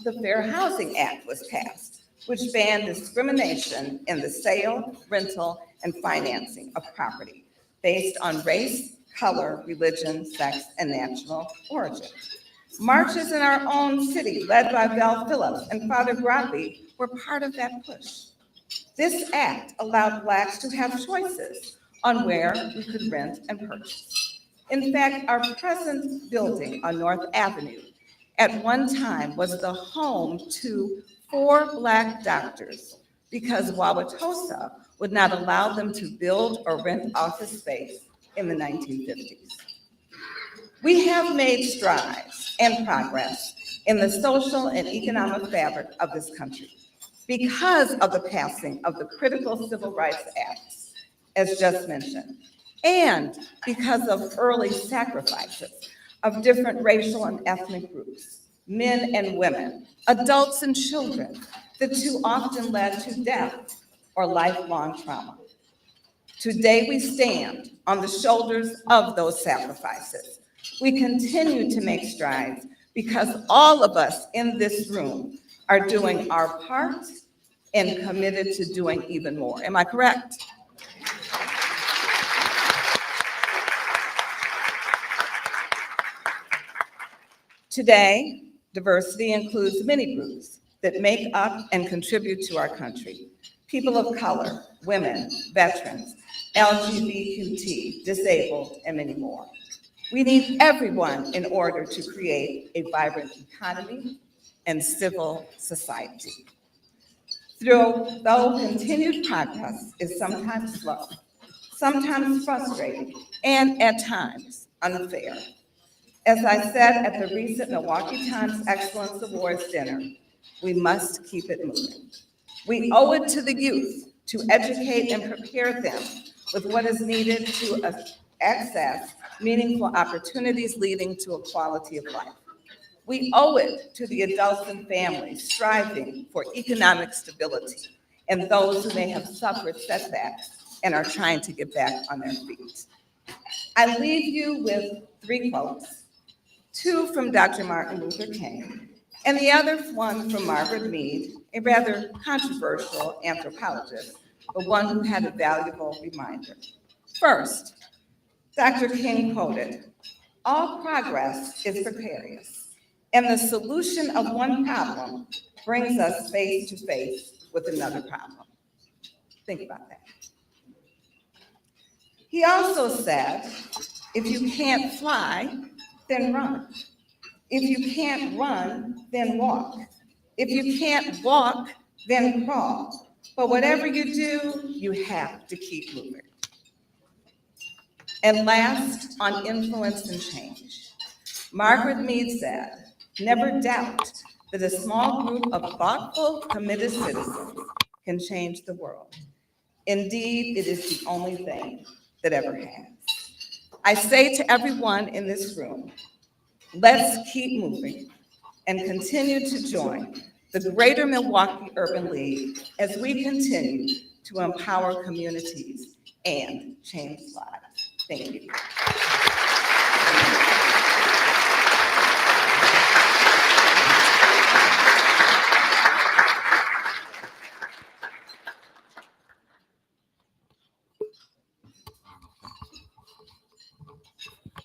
the Fair Housing Act was passed, which banned discrimination in the sale, rental, and financing of property based on race, color, religion, sex, and national origin. Marches in our own city, led by Val Phillips and Father Grappi, were part of that push. This act allowed Blacks to have choices on where we could rent and purchase. In fact, our present building on North Avenue at one time was the home to 4 Black doctors because Wauwatosa would not allow them to build or rent office space in the 1950s. We have made strides and progress in the social and economic fabric of this country because of the passing of the critical Civil Rights Acts, as just mentioned, and because of early sacrifices of different racial and ethnic groups, men and women, adults and children, that too often led to death or lifelong trauma. Today we stand on the shoulders of those sacrifices. We continue to make strides because all of us in this room are doing our part and committed to doing even more. Am I correct? Today, diversity includes many groups that make up and contribute to our country. People of color, women, veterans, LGBTQ, disabled, and many more. We need everyone in order to create a vibrant economy and civil society. Though continued progress is sometimes slow, sometimes frustrating, and at times unfair. As I said at the recent Milwaukee Times Excellence Awards dinner, we must keep it moving. We owe it to the youth to educate and prepare them with what is needed to access meaningful opportunities leading to a quality of life. We owe it to the adults and families striving for economic stability and those who may have suffered setbacks and are trying to get back on their feet. I leave you with 3 quotes, 2 from Dr. Martin Luther King, and the other one from Margaret Mead, a rather controversial anthropologist, but one who had a valuable reminder. First, Dr. King quoted, "All progress is precarious, and the solution of one problem brings us face to face with another problem." Think about that. He also said, if you can't fly, then run. If you can't run, then walk. If you can't walk, then crawl. But whatever you do, you have to keep moving. And last, on influence and change. Margaret Mead said, "Never doubt that a small group of thoughtful, committed citizens can change the world. Indeed, it is the only thing that ever has." I say to everyone in this room, let's keep moving and continue to join the Greater Milwaukee Urban League as we continue to empower communities and change lives. Thank you.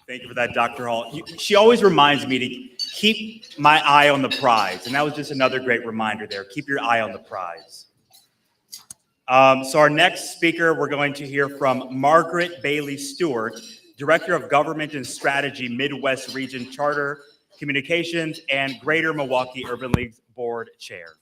Thank you for that, Dr. Hall. She always reminds me to keep my eye on the prize, and that was just another great reminder there. Keep your eye on the prize. So our next speaker, we're going to hear from Margaret Bailey Stewart, Director of Government and Strategy, Midwest Region Charter Communications and Greater Milwaukee Urban League's Board Chair.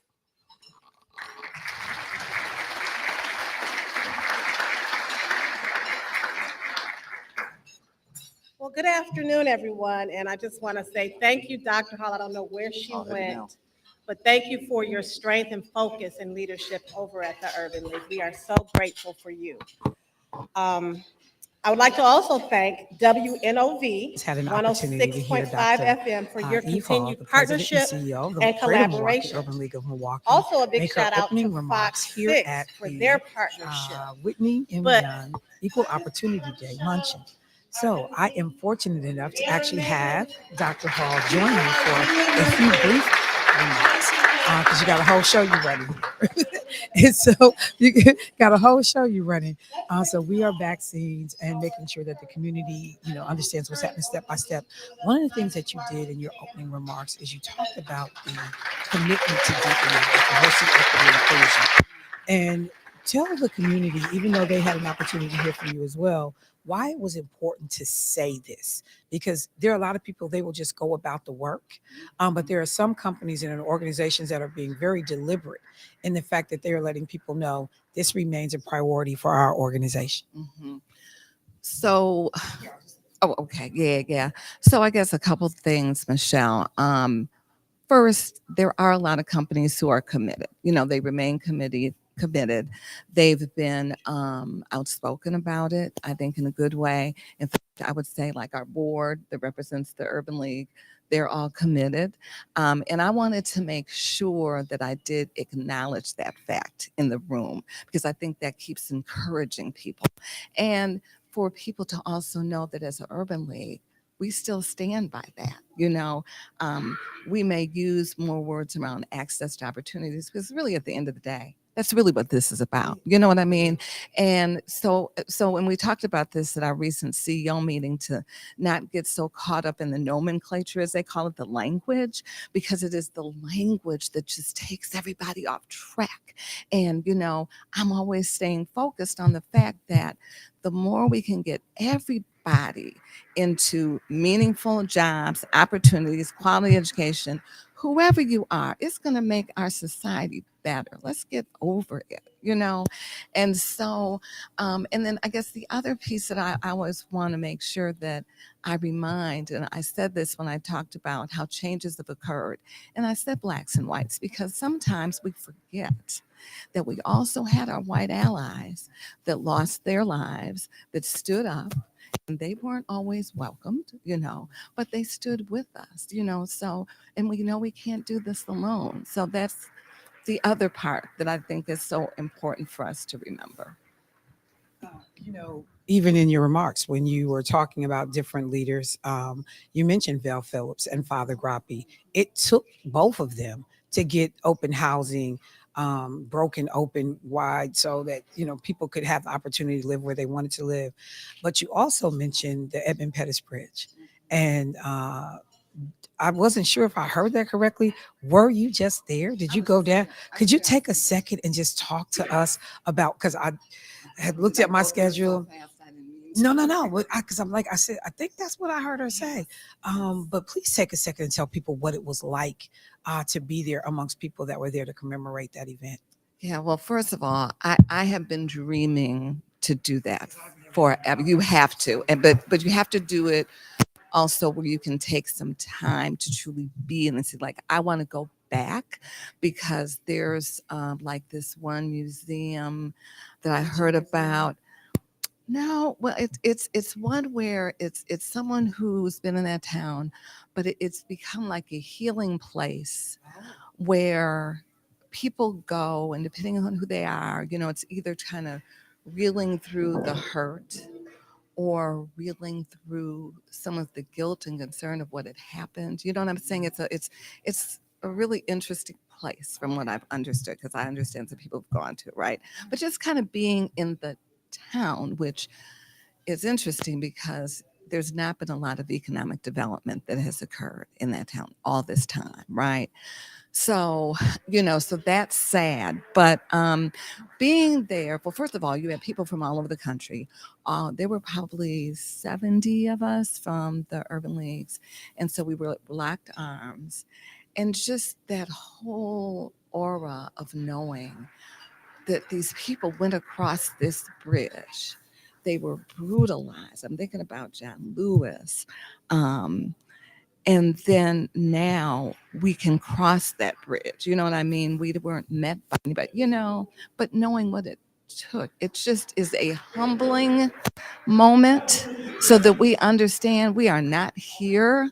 Well, good afternoon, everyone. And I just want to say thank you, Dr. Hall. I don't know where she went, but thank you for your strength and focus and leadership over at the Urban League. We are so grateful for you. I would like to also thank WNOV Had an opportunity to hear 106.5 Dr. FM for your Eve Hall, continued the president and partnership CEO of the and Greater Milwaukee collaboration. Urban League of Milwaukee. Also, a big make her shout out opening to remarks Fox here 6 at for the their partnership. Whitney M. But- Young Equal Opportunity Day Luncheon. So I am fortunate enough to actually have Dr. Hall join me for a few brief remarks because you got a whole show you running here. And so you got a whole show you running. So we are back scenes and making sure that the community, understands what's happening step by step. One of the things that you did in your opening remarks is you talked about the commitment to DEI, diversity, equity, and inclusion. And tell the community, even though they had an opportunity to hear from you as well, why it was important to say this. Because there are a lot of people, they will just go about the work. But there are some companies and organizations that are being very deliberate in the fact that they are letting people know this remains a priority for our organization. Mm-hmm. So, okay. Yeah. So I guess a couple things, Michelle. First, there are a lot of companies who are committed. They remain committed. They've been outspoken about it, I think, in a good way. In fact, I would say like our board that represents the Urban League, they're all committed. And I wanted to make sure that I did acknowledge that fact in the room, because I think that keeps encouraging people. And for people to also know that as an Urban League, we still stand by that. We may use more words around access to opportunities, because really at the end of the day, that's really what this is about. You know what I mean? And so when we talked about this at our recent CEO meeting, to not get so caught up in the nomenclature, as they call it, the language, because it is the language that just takes everybody off track. And, I'm always staying focused on the fact that the more we can get everybody into meaningful jobs, opportunities, quality education, whoever you are, it's going to make our society better. Let's get over it, And so, and then I guess the other piece that I always want to make sure that I remind, and I said this when I talked about how changes have occurred, and I said blacks and whites, because sometimes we forget that we also had our white allies that lost their lives, that stood up, and they weren't always welcomed, but they stood with us, so, and we know we can't do this alone. So that's the other part that I think is so important for us to remember. Even in your remarks, when you were talking about different leaders, you mentioned Val Phillips and Father Grappi. It took both of them to get open housing broken open wide, so that people could have the opportunity to live where they wanted to live. But you also mentioned the Edmund Pettus Bridge, and I wasn't sure if I heard that correctly. Were you just there? Did you go down? Could you take a second and just talk to us about, because I had looked at my schedule. No. Because I'm like, I said, I think that's what I heard her say. But please take a second and tell people what it was like to be there amongst people that were there to commemorate that event. Yeah, well, first of all, I have been dreaming to do that forever. You have to, but you have to do it also where you can take some time to truly be in and see, like, I want to go back, because there's like this one museum that I heard about. No, well, it's one where it's someone who's been in that town, but it's become like a healing place where people go, and depending on who they are, it's either kind of reeling through the hurt or reeling through some of the guilt and concern of what had happened. You know what I'm saying? It's a really interesting place from what I've understood, because I understand some people have gone to it, right? But just kind of being in the town, which is interesting because there's not been a lot of economic development that has occurred in that town all this time, right? So, so that's sad. But being there, well, first of all, you had people from all over the country. There were probably 70 of us from the Urban Leagues. And so we were locked arms. And just that whole aura of knowing that these people went across this bridge. They were brutalized. I'm thinking about John Lewis. And then now we can cross that bridge. You know what I mean? We weren't met by anybody, but knowing what it took, it just is a humbling moment so that we understand we are not here,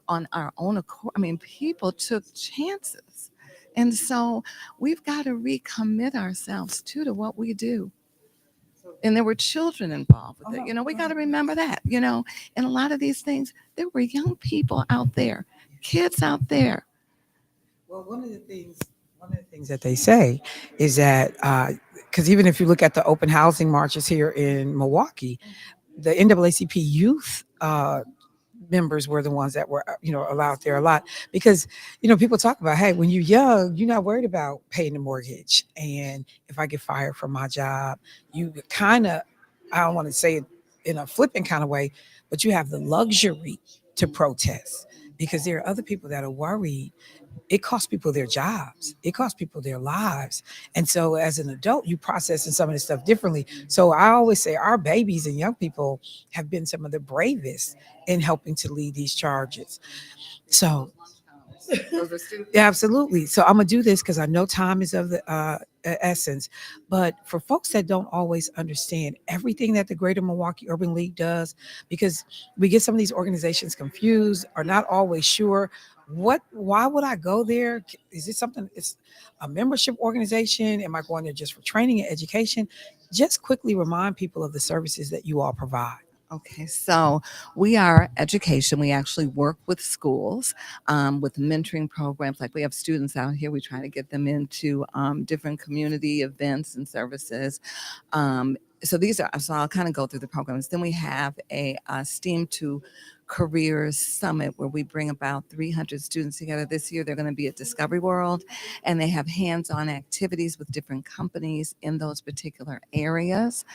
on our own accord. I mean, people took chances. And so we've got to recommit ourselves to what we do. And there were children involved with it. We got to remember that, and a lot of these things, there were young people out there, kids out there. Well, one of the things that they say is that because even if you look at the open housing marches here in Milwaukee, the NAACP youth members were the ones that were allowed there a lot because people talk about, hey, when you're young, you're not worried about paying the mortgage, and if I get fired from my job, you kind of, I don't want to say it in a flippant kind of way, but you have the luxury to protest because there are other people that are worried. It costs people their jobs. It costs people their lives. And so as an adult, you processing some of this stuff differently. So I always say our babies and young people have been some of the bravest in helping to lead these charges. So yeah, absolutely. So I'm gonna do this because I know time is of the essence. But for folks that don't always understand everything that the Greater Milwaukee Urban League does, because we get some of these organizations confused or not always sure why would I go there? Is it something? It's a membership organization? Am I going there just for training and education? Just quickly remind people of the services that you all provide. Okay, so we are education. We actually work with schools with mentoring programs. Like we have students out here, we try to get them into different community events and services. So I'll kind of go through the programs. Then we have a STEAM to Careers Summit where we bring about 300 students together. This year they're going to be at Discovery World, and they have hands-on activities with different companies in those particular areas.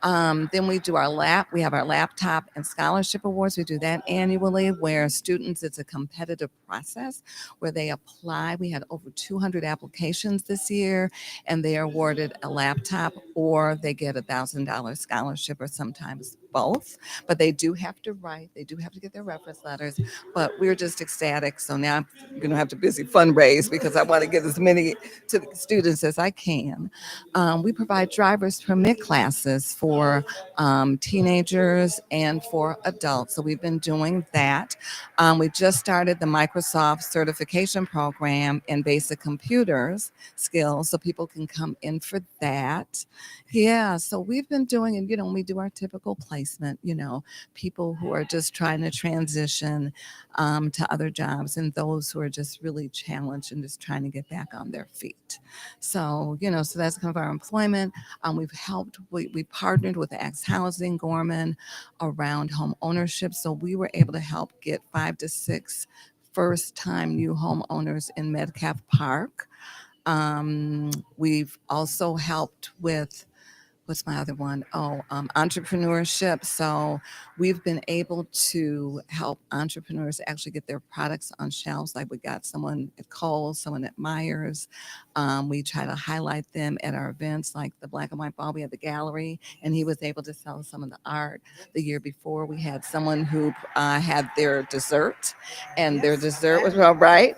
Then we do we have our laptop and scholarship awards. We do that annually where students, it's a competitive process where they apply. We had over 200 applications this year, and they are awarded a laptop or they get $1,000 scholarship or sometimes both. But they do have to write, they do have to get their reference letters, but we're just ecstatic. So now I'm going to have to busy fundraise because I want to get as many to the students as I can. We provide driver's permit classes for teenagers and for adults. So we've been doing that. We just started the Microsoft certification program in basic computers skills so people can come in for that. Yeah, so we've been doing, and we do our typical placement, people who are just trying to transition to other jobs and those who are just really challenged and just trying to get back on their feet. So, so that's kind of our employment. We partnered with Axe Housing, Gorman around home ownership. So we were able to help get 5 to 6 first-time new homeowners in Metcalf Park. We've also helped with what's my other one? Entrepreneurship. So we've been able to help entrepreneurs actually get their products on shelves. Like we got someone at Kohl's, someone at Myers. We try to highlight them at our events like the Black and White Ball. We had the gallery, and he was able to sell some of the art. The year before, we had someone who had their dessert, and their dessert was all right.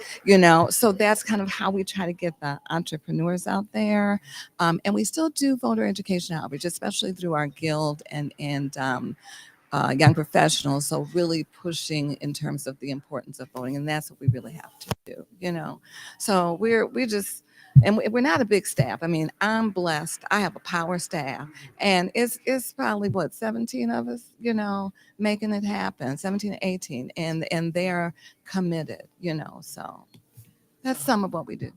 So that's kind of how we try to get the entrepreneurs out there. And we still do voter education outreach, especially through our guild and young professionals. So really pushing in terms of the importance of voting, and that's what we really have to do. So we're just, and we're not a big staff. I mean, I'm blessed. I have a power staff, and it's probably 17 of us, making it happen, 17 to 18, and they're committed. So that's some of what we do.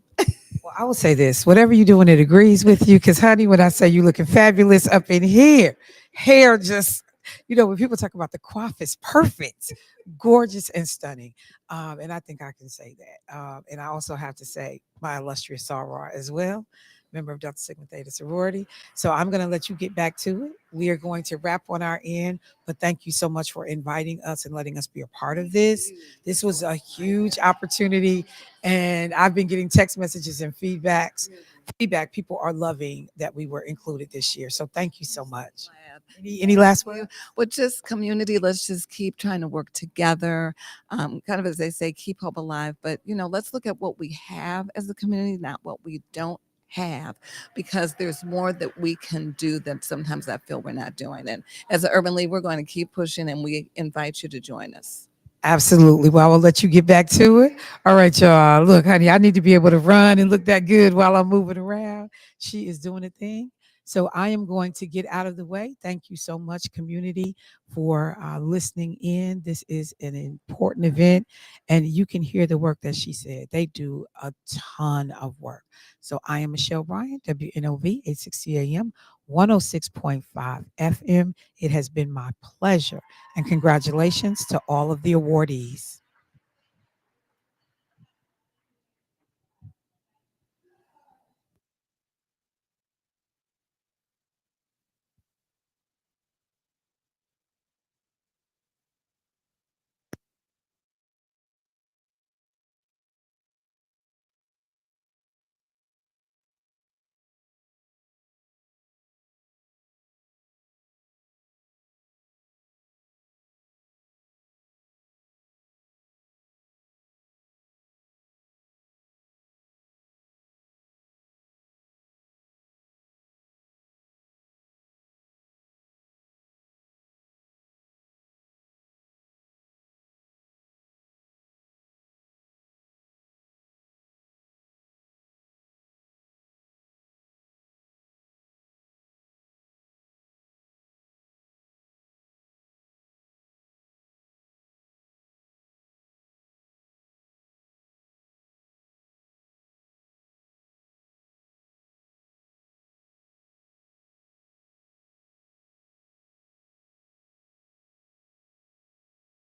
Well, I will say this, whatever you're doing, it agrees with you. Because, honey, when I say you looking fabulous up in here, hair just, when people talk about the coif is perfect, gorgeous and stunning. And I think I can say that. And I also have to say my illustrious soror as well, member of Delta Sigma Theta sorority. So I'm going to let you get back to it. We are going to wrap on our end, but thank you so much for inviting us and letting us be a part of this. This was a huge opportunity, and I've been getting text messages and feedback. People are loving that we were included this year. So thank you so much. Any last word? Well, just community, let's just keep trying to work together. Kind of as they say, keep hope alive. But, let's look at what we have as a community, not what we don't have, because there's more that we can do than sometimes I feel we're not doing. And as an Urban League, we're going to keep pushing, and we invite you to join us. Absolutely. Well, I will let you get back to it. All right, y'all. Look, honey, I need to be able to run and look that good while I'm moving around. She is doing a thing. So I am going to get out of the way. Thank you so much, community, for listening in. This is an important event, and you can hear the work that she said. They do a ton of work. So I am Michelle Bryant, WNOV, 860 AM, 106.5 FM. It has been my pleasure, and congratulations to all of the awardees.